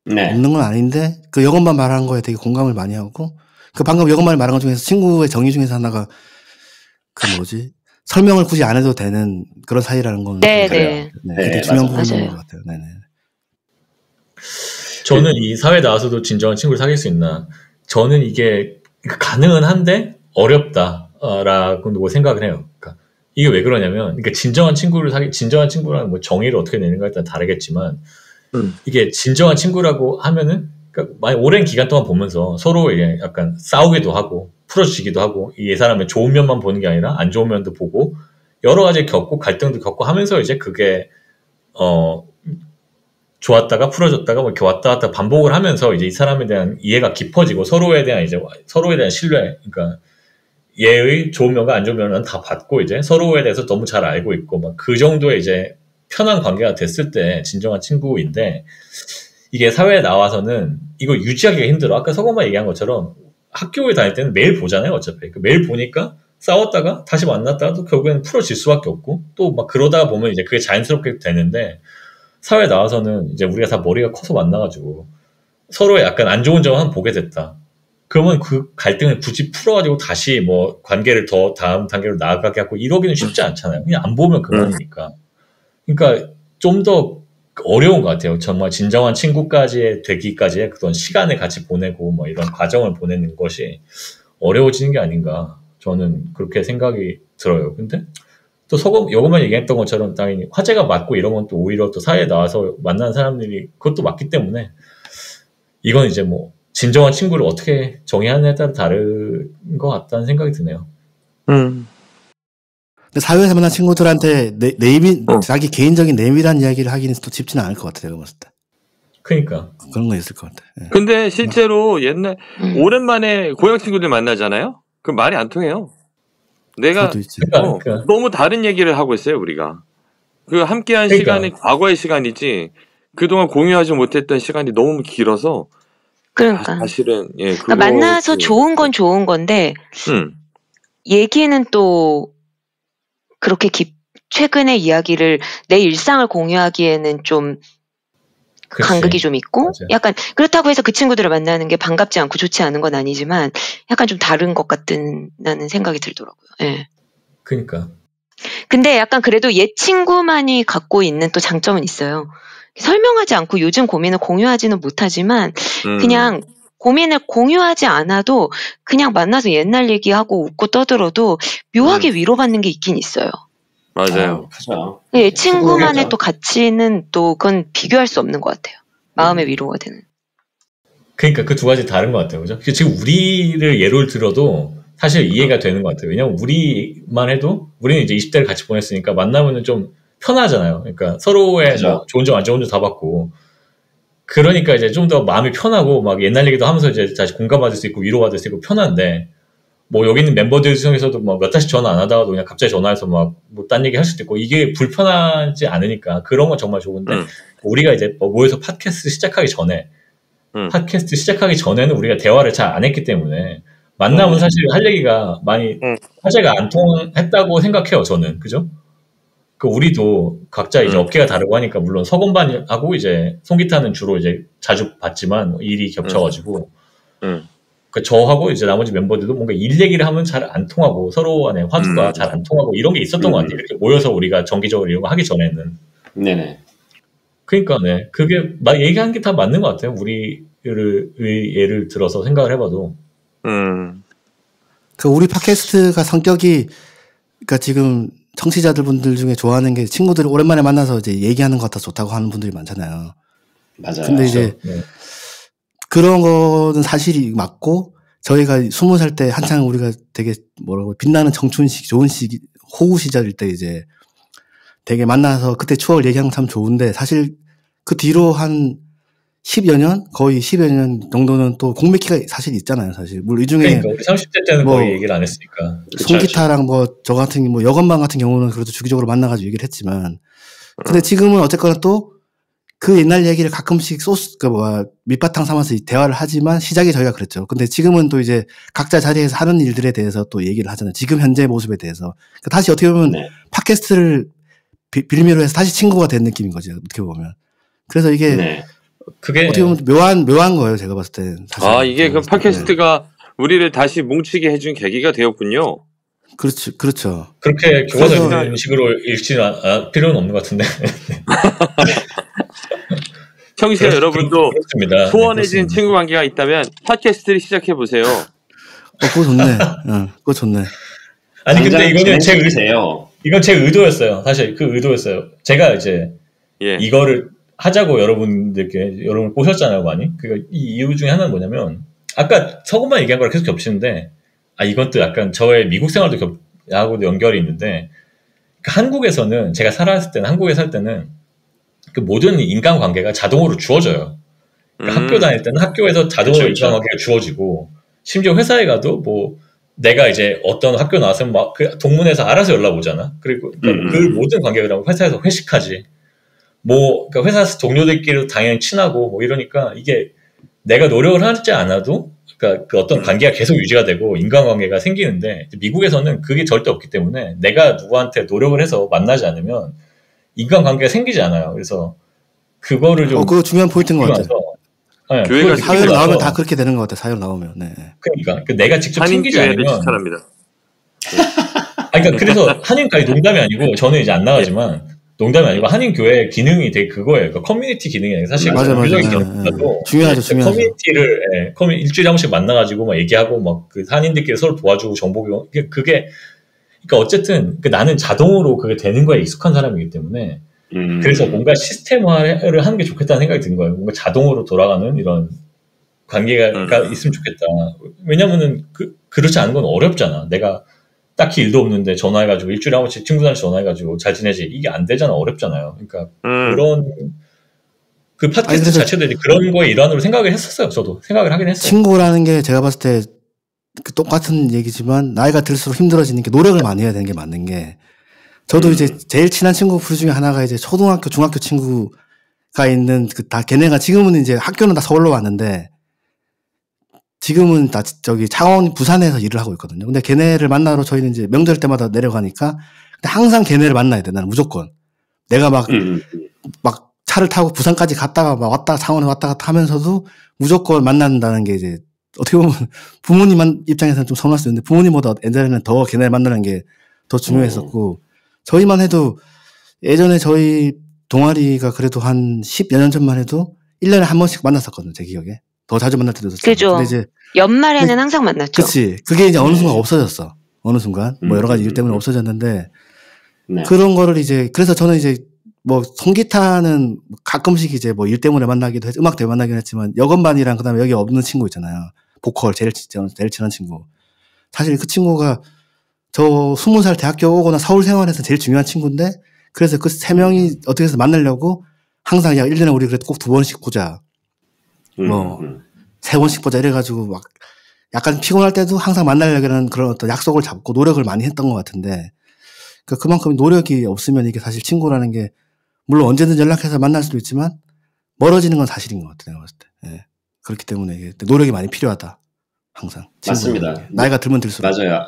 [SPEAKER 5] 없는 건 아닌데, 여건만 말한 거에 되게 공감을 많이 하고, 방금 여건만 말한 것 중에서 친구의 정의 중에서 하나가 설명을 굳이 안 해도 되는 그런 사이라는 건
[SPEAKER 3] 네네.
[SPEAKER 5] 되게 중요한 부분인 것 같아요. 네네.
[SPEAKER 1] 저는 이 사회 나와서도 진정한 친구를 사귈 수 있나? 저는 이게 가능은 한데 어렵다라고 생각을 해요. 그러니까 이게 왜 그러냐면, 그러니까 진정한 친구라는 뭐 정의를 어떻게 내는가에 따라 다르겠지만, 이게 진정한 친구라고 하면은, 그러니까 많이 오랜 기간 동안 보면서 서로 이게 약간 싸우기도 하고 풀어주기도 하고 이 사람의 좋은 면만 보는 게 아니라 안 좋은 면도 보고 여러 가지 겪고 갈등도 겪고 하면서 이제 그게 좋았다가 풀어졌다가 뭐 이렇게 왔다 갔다 반복을 하면서 이제 이 사람에 대한 이해가 깊어지고 서로에 대한 신뢰, 그러니까 얘의 좋은 면과 안 좋은 면은 다 받고 이제 서로에 대해서 너무 잘 알고 있고 막 그 정도의 이제 편한 관계가 됐을 때 진정한 친구인데, 이게 사회에 나와서는 이걸 유지하기가 힘들어. 아까 서건만 얘기한 것처럼 학교에 다닐 때는 매일 보잖아요, 어차피. 매일 보니까 싸웠다가 다시 만났다가 또 결국에는 풀어질 수밖에 없고 또 막 그러다가 보면 이제 그게 자연스럽게 되는데, 사회에 나와서는 이제 우리가 다 머리가 커서 만나가지고 서로의 약간 안 좋은 점을 한번 보게 됐다. 그러면 그 갈등을 굳이 풀어가지고 다시 뭐 관계를 더 다음 단계로 나아가게 하고 이러기는 쉽지 않잖아요. 그냥 안 보면 그만이니까. 그러니까 좀 더 어려운 것 같아요. 정말 진정한 친구까지 되기까지의 그런 시간을 같이 보내고 뭐 이런 과정을 보내는 것이 어려워지는 게 아닌가. 저는 그렇게 생각이 들어요. 근데 또 요것만 얘기했던 것처럼 당연히 화제가 맞고 이런 건 또 오히려 또 사회에 나와서 만나는 사람들이 그것도 맞기 때문에 이건 이제 뭐 진정한 친구를 어떻게 정의하느냐에 따라 다른 것 같다는 생각이 드네요.
[SPEAKER 5] 사회에서 만난 친구들한테 자기 개인적인 내밀한 이야기를 하기는 또 쉽지는 않을 것 같아요. 제가 봤을 때.
[SPEAKER 1] 그러니까.
[SPEAKER 5] 그런 거 있을 것 같아요. 네.
[SPEAKER 4] 근데 실제로 오랜만에 고향 친구들 만나잖아요? 그 말이 안 통해요. 내가 그러니까. 너무 다른 얘기를 하고 있어요, 우리가. 그 함께한 시간이 과거의 시간이지 그동안 공유하지 못했던 시간이 너무 길어서
[SPEAKER 3] 그러니까
[SPEAKER 4] 사실은
[SPEAKER 3] 그러니까 만나서 좋은 건 좋은 건데 얘기는 또 그렇게 최근의 이야기를 내 일상을 공유하기에는 좀 간극이 좀 있고 맞아요. 약간 그렇다고 해서 그 친구들을 만나는 게 반갑지 않고 좋지 않은 건 아니지만 약간 좀 다른 것 같다는 생각이 들더라고요. 네.
[SPEAKER 1] 그러니까.
[SPEAKER 3] 근데 약간 그래도 옛 친구만이 갖고 있는 또 장점은 있어요. 설명하지 않고 요즘 고민을 공유하지는 못하지만 그냥 고민을 공유하지 않아도 그냥 만나서 옛날 얘기하고 웃고 떠들어도 묘하게 위로받는 게 있긴 있어요.
[SPEAKER 4] 맞아요.
[SPEAKER 3] 옛 친구만의 또 가치는 또 그건 비교할 수 없는 것 같아요. 마음의 위로가 되는.
[SPEAKER 1] 그러니까 그 두 가지 다른 것 같아요. 그죠? 지금 우리를 예를 들어도 사실 이해가 되는 것 같아요. 왜냐면 우리만 해도 우리는 이제 20대를 같이 보냈으니까 만나면은 좀 편하잖아요. 그러니까 서로의 뭐 좋은 점 안 좋은 점 다 받고 그러니까 이제 좀 더 마음이 편하고 막 옛날 얘기도 하면서 이제 다시 공감받을 수 있고 위로받을 수 있고 편한데 뭐 여기 있는 멤버들 중에서도 뭐 몇 달씩 전화 안 하다가도 그냥 갑자기 전화해서 막 뭐 딴 얘기 할 수도 있고 이게 불편하지 않으니까 그런 건 정말 좋은데 우리가 이제 뭐 모여서 팟캐스트 시작하기 전에는 우리가 대화를 잘 안 했기 때문에 만나면 사실 할 얘기가 많이 화제가 안 통했다고 생각해요. 저는 그죠? 그 우리도 각자 이제 업계가 다르고 하니까 물론 서건반하고 이제 송기타는 주로 이제 자주 봤지만 일이 겹쳐가지고 그 저하고 이제 나머지 멤버들도 뭔가 일 얘기를 하면 잘 안 통하고 서로 간에 화두가 잘 안 통하고 이런 게 있었던 것 같아요. 이렇게 모여서 우리가 정기적으로 이런 거 하기 전에는.
[SPEAKER 2] 네네.
[SPEAKER 1] 그러니까 네 그게 얘기한 게 다 맞는 것 같아요. 우리의 예를 들어서 생각을 해봐도.
[SPEAKER 5] 그 우리 팟캐스트가 성격이 그러니까 지금 청취자분들 중에 좋아하는 게 친구들을 오랜만에 만나서 이제 얘기하는 것 같아 좋다고 하는 분들이 많잖아요.
[SPEAKER 2] 맞아요.
[SPEAKER 5] 근데 이제 그런 거는 사실이 맞고 저희가 20살 때 한창 우리가 되게 빛나는 청춘 시기, 좋은 시기, 호구 시절일 때 이제 되게 만나서 그때 추억을 얘기하는 건 참 좋은데 사실 그 뒤로 한 10여 년? 거의 10여 년 정도는 또 공백기가 사실 있잖아요, 사실. 물론 이 중에.
[SPEAKER 1] 그러니까 우리 30대 때는 거의 얘기를 안 했으니까.
[SPEAKER 5] 송기타랑 저 같은, 여건방 같은 경우는 그래도 주기적으로 만나가지고 얘기를 했지만. 근데 지금은 어쨌거나 또 그 옛날 얘기를 가끔씩 밑바탕 삼아서 대화를 하지만 시작이 저희가 그랬죠. 근데 지금은 또 이제 각자 자리에서 하는 일들에 대해서 또 얘기를 하잖아요. 지금 현재 모습에 대해서. 그러니까 다시 어떻게 보면 팟캐스트를 빌미로 해서 다시 친구가 된 느낌인 거죠. 어떻게 보면. 그래서 이게. 그게 어떻게 보면 묘한 거예요. 제가 봤을 때.
[SPEAKER 4] 이게 그 팟캐스트가 우리를 다시 뭉치게 해준 계기가 되었군요.
[SPEAKER 5] 그렇죠.
[SPEAKER 1] 그렇게 교과서 읽는 식으로 읽지는 필요는 없는 것 같은데.
[SPEAKER 4] 청취자 여러분도 소원해진 친구 관계가 있다면 팟캐스트를 시작해 보세요.
[SPEAKER 5] 그거 좋네. 그거 좋네.
[SPEAKER 1] 아니 근데 이거는 이건 제 의도였어요. 사실 그 의도였어요. 제가 이제 이거를 하자고 여러분을 꼬셨잖아요, 많이. 이 이유 중에 하나는 뭐냐면 아까 서구만 얘기한 거랑 계속 겹치는데 이건 또 약간 저의 미국 생활도 하고도 연결이 있는데 한국에서는 제가 한국에 살 때는 그 모든 인간관계가 자동으로 주어져요. 그러니까 학교 다닐 때는 학교에서 자동으로 인간관계가 주어지고 심지어 회사에 가도 뭐 내가 이제 어떤 학교 나왔으면 막 그 동문회에서 알아서 연락 오잖아. 그리고 그 모든 관계가 회사에서 회식하지. 뭐 그러니까 회사 동료들끼리도 당연히 친하고 뭐 이러니까 이게 내가 노력을 하지 않아도 그러니까 그 어떤 관계가 계속 유지가 되고 인간관계가 생기는데 미국에서는 그게 절대 없기 때문에 내가 누구한테 노력을 해서 만나지 않으면 인간관계가 생기지 않아요. 그래서 그거를 좀
[SPEAKER 5] 그거 중요한 포인트인 것 같아요.
[SPEAKER 1] 네,
[SPEAKER 5] 교회가 사회로 나오면 다 그렇게 되는 것 같아요. 사회로 나오면. 네.
[SPEAKER 1] 그러니까 내가 직접 챙기지 않으면.
[SPEAKER 4] 추천합니다.
[SPEAKER 1] 그러니까 그래서 한인교회 농담이 아니고 저는 이제 안 나가지만 농담이 아니고 한인교회 기능이 되게 그거예요. 그러니까 커뮤니티 기능이 아니라 사실
[SPEAKER 5] 유교적인
[SPEAKER 1] 경우도
[SPEAKER 5] 중요하죠.
[SPEAKER 1] 커뮤니티를 일주일에 한 번씩 만나가지고 막 얘기하고 막 그 한인들끼리 서로 도와주고 정보 교환 그게 그러니까 어쨌든 나는 자동으로 그게 되는 거에 익숙한 사람이기 때문에 그래서 뭔가 시스템화를 하는 게 좋겠다는 생각이 든 거예요. 뭔가 자동으로 돌아가는 이런 관계가 있으면 좋겠다. 왜냐면은 그렇지 않은 건 어렵잖아. 내가 딱히 일도 없는데 전화해가지고 일주일에 한 번씩 친구들한테 전화해가지고 잘 지내지 이게 안 되잖아. 어렵잖아요. 그러니까 그런 그 팟캐스트 자체도 그런 거에 일환으로 생각을 했었어요. 저도 생각을 하긴 했어요.
[SPEAKER 5] 친구라는 게 제가 봤을 때 똑같은 얘기지만 나이가 들수록 힘들어지는 게 노력을 많이 해야 되는 게 맞는 게 저도 이제 제일 친한 친구 중에 하나가 이제 초등학교, 중학교 친구가 있는 걔네가 지금은 이제 학교는 다 서울로 왔는데 지금은 다 창원, 부산에서 일을 하고 있거든요. 근데 걔네를 만나러 저희는 이제 명절 때마다 내려가니까 근데 항상 걔네를 만나야 돼. 나는 무조건. 내가 막 차를 타고 부산까지 갔다가 막 창원에 왔다 갔다 하면서도 무조건 만난다는 게 이제 어떻게 보면 부모님 입장에서는 좀 서운할 수 있는데 부모님보다 옛날에는 더 걔네를 만나는 게 더 중요했었고 저희만 해도 예전에 저희 동아리가 그래도 한 10여 년 전만 해도 1년에 한 번씩 만났었거든요. 제 기억에. 더 자주 만날 때도 있었어요.
[SPEAKER 3] 그죠. 이제 연말에는 항상 만났죠.
[SPEAKER 5] 그치. 그게 이제 어느 순간 없어졌어. 어느 순간. 뭐 여러 가지 일 때문에 없어졌는데 그런 거를 이제 그래서 저는 이제 뭐 송기타는 가끔씩 이제 뭐 일 때문에 만나기도 했 음악 때문에 만나긴 했지만 여건반이랑 그다음에 여기 없는 친구 있잖아요. 보컬 제일 친한 친구. 사실 그 친구가 저 20살 대학교 오거나 서울 생활에서 제일 중요한 친구인데 그래서 그 세 명이 어떻게 해서 만나려고 항상 야 1년에 우리 그래도 꼭 2번씩 보자. 뭐 3번씩 보자 이래가지고 막 약간 피곤할 때도 항상 만나려는 그런 어떤 약속을 잡고 노력을 많이 했던 것 같은데 그만큼 노력이 없으면 이게 사실 친구라는 게 물론 언제든 연락해서 만날 수도 있지만 멀어지는 건 사실인 것 같아요. 내가 봤을 때. 예. 그렇기 때문에 이게 노력이 많이 필요하다. 항상.
[SPEAKER 2] 맞습니다.
[SPEAKER 5] 나이가 들면 들수록.
[SPEAKER 2] 맞아요.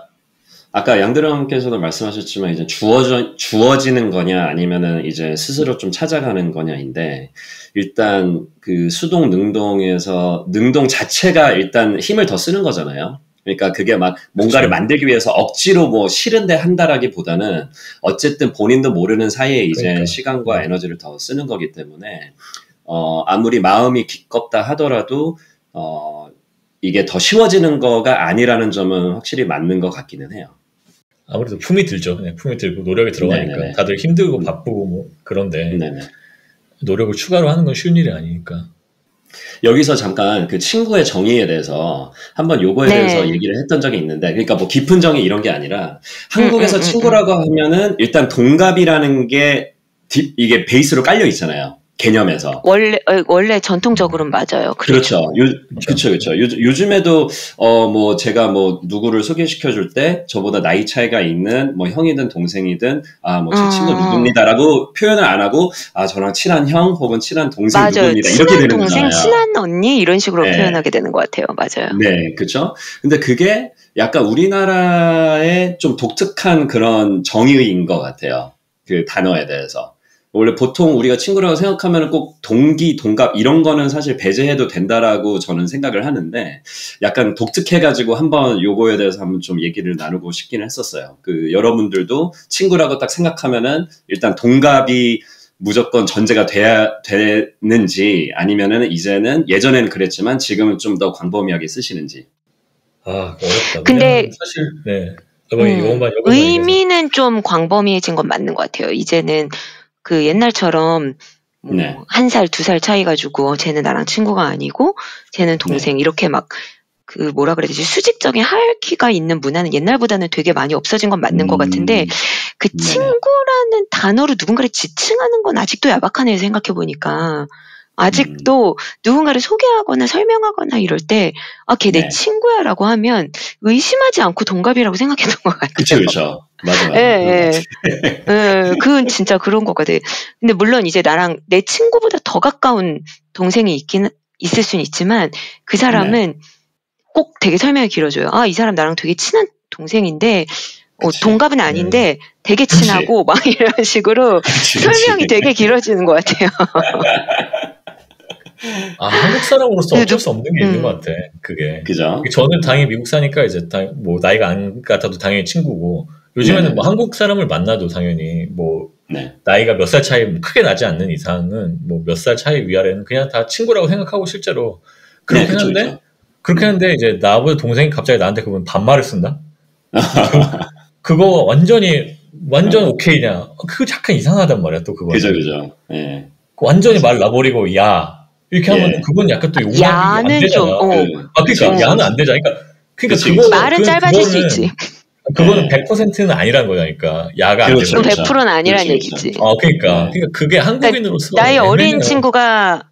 [SPEAKER 2] 아까 양드럼께서도 말씀하셨지만 이제 주어지는 거냐 아니면은 이제 스스로 좀 찾아가는 거냐인데 일단 그 수동 능동에서 능동 자체가 일단 힘을 더 쓰는 거잖아요. 그러니까 그게 막 뭔가를 만들기 위해서 억지로 뭐 싫은데 한다라기보다는 어쨌든 본인도 모르는 사이에 이제 시간과 에너지를 더 쓰는 거기 때문에 아무리 마음이 기껍다 하더라도 이게 더 쉬워지는 거가 아니라는 점은 확실히 맞는 것 같기는 해요.
[SPEAKER 1] 아무래도 품이 들죠. 품이 들고 노력이 들어가니까 네네네. 다들 힘들고 바쁘고 뭐 그런데 네네. 노력을 추가로 하는 건 쉬운 일이 아니니까.
[SPEAKER 2] 여기서 잠깐 그 친구의 정의에 대해서 한번 요거에 대해서 얘기를 했던 적이 있는데 그러니까 뭐 깊은 정의 이런 게 아니라 한국에서 친구라고 하면은 일단 동갑이라는 게 이게 베이스로 깔려 있잖아요. 개념에서.
[SPEAKER 3] 원래 전통적으로는 맞아요.
[SPEAKER 2] 그렇죠. 그렇죠. 요즘에도, 뭐, 제가 뭐, 누구를 소개시켜 줄 때, 저보다 나이 차이가 있는, 뭐, 형이든 동생이든, 뭐, 제 친구 누굽니다라고 표현을 안 하고, 저랑 친한 형, 혹은 친한 동생
[SPEAKER 3] 맞아요.
[SPEAKER 2] 누굽니다. 이렇게 되는 거잖아요.
[SPEAKER 3] 친한 동생, 친한 언니, 이런 식으로 표현하게 되는 것 같아요. 맞아요.
[SPEAKER 2] 네, 그렇죠. 근데 그게 약간 우리나라의 좀 독특한 그런 정의인 것 같아요. 그 단어에 대해서. 원래 보통 우리가 친구라고 생각하면 꼭 동기, 동갑 이런 거는 사실 배제해도 된다라고 저는 생각을 하는데 약간 독특해가지고 한번 요거에 대해서 한번 좀 얘기를 나누고 싶기는 했었어요. 그 여러분들도 친구라고 딱 생각하면은 일단 동갑이 무조건 전제가 돼야 되는지 아니면은 이제는 예전에는 그랬지만 지금은 좀 더 광범위하게 쓰시는지.
[SPEAKER 1] 아, 어렵다.
[SPEAKER 3] 근데
[SPEAKER 1] 사실 네.
[SPEAKER 3] 의미는 좀 광범위해진 건 맞는 것 같아요. 이제는 그 옛날처럼 뭐
[SPEAKER 2] 네.
[SPEAKER 3] 1살, 2살 차이 가지고 쟤는 나랑 친구가 아니고 쟤는 동생 이렇게 막 그 뭐라 그래야 되지? 수직적인 하이라키가 있는 문화는 옛날보다는 되게 많이 없어진 건 맞는 것 같은데 그 친구라는 단어로 누군가를 지칭하는 건 아직도 야박하네요. 생각해 보니까. 아직도 누군가를 소개하거나 설명하거나 이럴 때 아, 걔 내 친구야라고 하면 의심하지 않고 동갑이라고 생각했던 것 같아요.
[SPEAKER 2] 그렇죠. 맞아요.
[SPEAKER 3] 예. 그건 진짜 그런 것 같아요. 근데 물론 이제 나랑 내 친구보다 더 가까운 동생이 있을 수는 있지만 그 사람은 꼭 되게 설명이 길어져요. 아, 이 사람 나랑 되게 친한 동생인데 동갑은 아닌데 되게 친하고 막 이런 식으로 설명이 되게 길어지는 것 같아요.
[SPEAKER 1] 아, 한국 사람으로서 어쩔 수 없는 게 있는 것 같아. 그게.
[SPEAKER 2] 그죠?
[SPEAKER 1] 저는 당연히 미국 사니까 이제 뭐 나이가 안 같아도 당연히 친구고 요즘에는 뭐 한국 사람을 만나도 당연히 뭐 나이가 몇 살 차이 크게 나지 않는 이상은 뭐 몇 살 차이 위아래는 그냥 다 친구라고 생각하고 실제로 그렇긴 한데 그렇게 하는데 이제 나보다 동생이 갑자기 나한테 그분 반말을 쓴다? 그거 완전 오케이냐? 그거 약간 이상하단 말이야 또 그거.
[SPEAKER 2] 그죠. 예.
[SPEAKER 1] 완전히 말 놔버리고 야 이렇게 하면 그건 약간 또 용납이 안 되잖아. 그러니까 야는 안 되잖아. 그러니까 그거
[SPEAKER 3] 말은 짧아질 수 있지.
[SPEAKER 1] 그거는 100%는 아니란 거니까 야가 안 되고.
[SPEAKER 3] 100%는 아니란 얘기지.
[SPEAKER 1] 그러니까 그게 한국인으로서
[SPEAKER 3] 나의 어린 친구가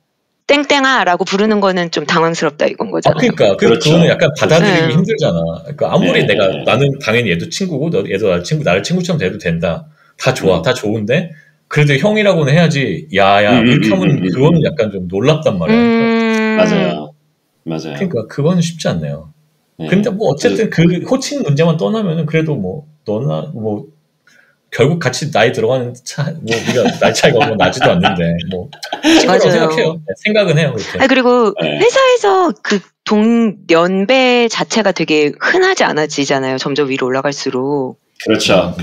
[SPEAKER 3] 땡땡아라고 부르는 거는 좀 당황스럽다 이건 거잖아.
[SPEAKER 1] 그러니까 그거는 약간 받아들이기 힘들잖아. 그러니까 아무리 나는 당연히 얘도 친구고 얘도 나를 친구처럼 대도 된다. 다 좋아, 다 좋은데 그래도 형이라고는 해야지. 야야 이렇게 하면 그거는 약간 좀 놀랍단 말이야.
[SPEAKER 2] 맞아요.
[SPEAKER 1] 그러니까 그거는 쉽지 않네요. 근데 뭐 어쨌든 그 호칭 문제만 떠나면은 그래도 뭐 너나 뭐 결국 같이 나이 들어가는 우리가 나이 차이가 얼마 나지도 않는데 뭐 친구라고 생각해요. 생각은 해요. 그렇게.
[SPEAKER 3] 그리고 회사에서 그 동년배 자체가 되게 흔하지 않아지잖아요. 점점 위로 올라갈수록.
[SPEAKER 2] 그렇죠.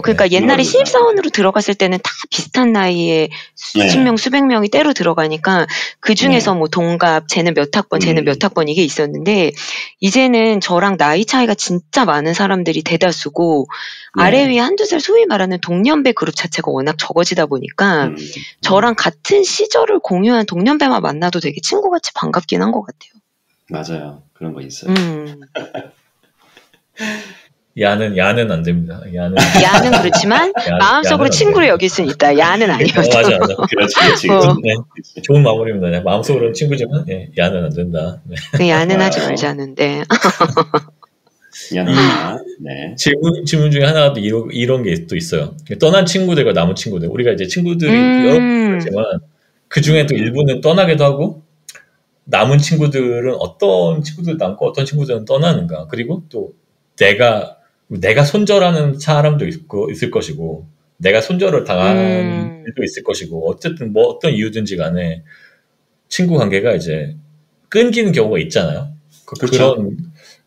[SPEAKER 3] 그러니까 옛날에 신입사원으로 들어갔을 때는 다 비슷한 나이에 수십 명, 수백 명이 때로 들어가니까 그 중에서 뭐 동갑, 쟤는 몇 학번, 쟤는 몇 학번 이게 있었는데 이제는 저랑 나이 차이가 진짜 많은 사람들이 대다수고 아래 위에 한두 살 소위 말하는 동년배 그룹 자체가 워낙 적어지다 보니까 저랑 같은 시절을 공유한 동년배만 만나도 되게 친구같이 반갑긴 한 것 같아요.
[SPEAKER 2] 맞아요. 그런 거 있어요.
[SPEAKER 1] 야는 안 됩니다. 야는
[SPEAKER 3] 그렇지만 마음속으로 친구를 여길 수는 있다. 야는 아니어도.
[SPEAKER 1] 맞아.
[SPEAKER 2] 그렇지.
[SPEAKER 1] 좋은 마무리입니다. 마음속으로는 친구지만 야는 안 된다.
[SPEAKER 3] 야는 하지 말자는데.
[SPEAKER 1] 질문 중에 하나도 이런 게 또 있어요. 떠난 친구들과 남은 친구들. 우리가 이제 친구들이 여러 가지지만 그 중에 또 일부는 떠나기도 하고 남은 친구들은 어떤 친구들 남고 어떤 친구들은 떠나는가. 그리고 또 내가 손절하는 사람도 있을 것이고, 내가 손절을 당한 일도 있을 것이고, 어쨌든 뭐 어떤 이유든지 간에 친구 관계가 이제 끊기는 경우가 있잖아요.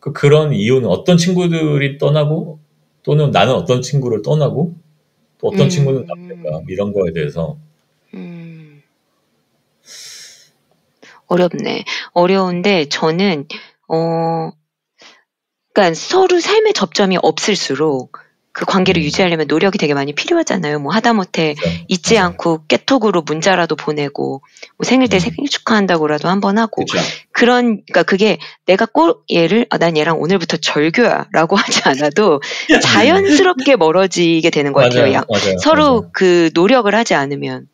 [SPEAKER 1] 그런 이유는 어떤 친구들이 떠나고, 또는 나는 어떤 친구를 떠나고, 또 어떤 친구는 남는가, 이런 거에 대해서.
[SPEAKER 3] 어렵네. 어려운데, 저는, 그러니까 서로 삶의 접점이 없을수록 그 관계를 유지하려면 노력이 되게 많이 필요하잖아요. 뭐 하다못해 잊지 않고 깨톡으로 문자라도 보내고 뭐 생일 때 생일 축하한다고라도 한번 하고 그러니까 그게 내가 꼭 난 얘랑 오늘부터 절교야라고 하지 않아도 자연스럽게 멀어지게 되는 것 같아요. 서로 그 노력을 하지 않으면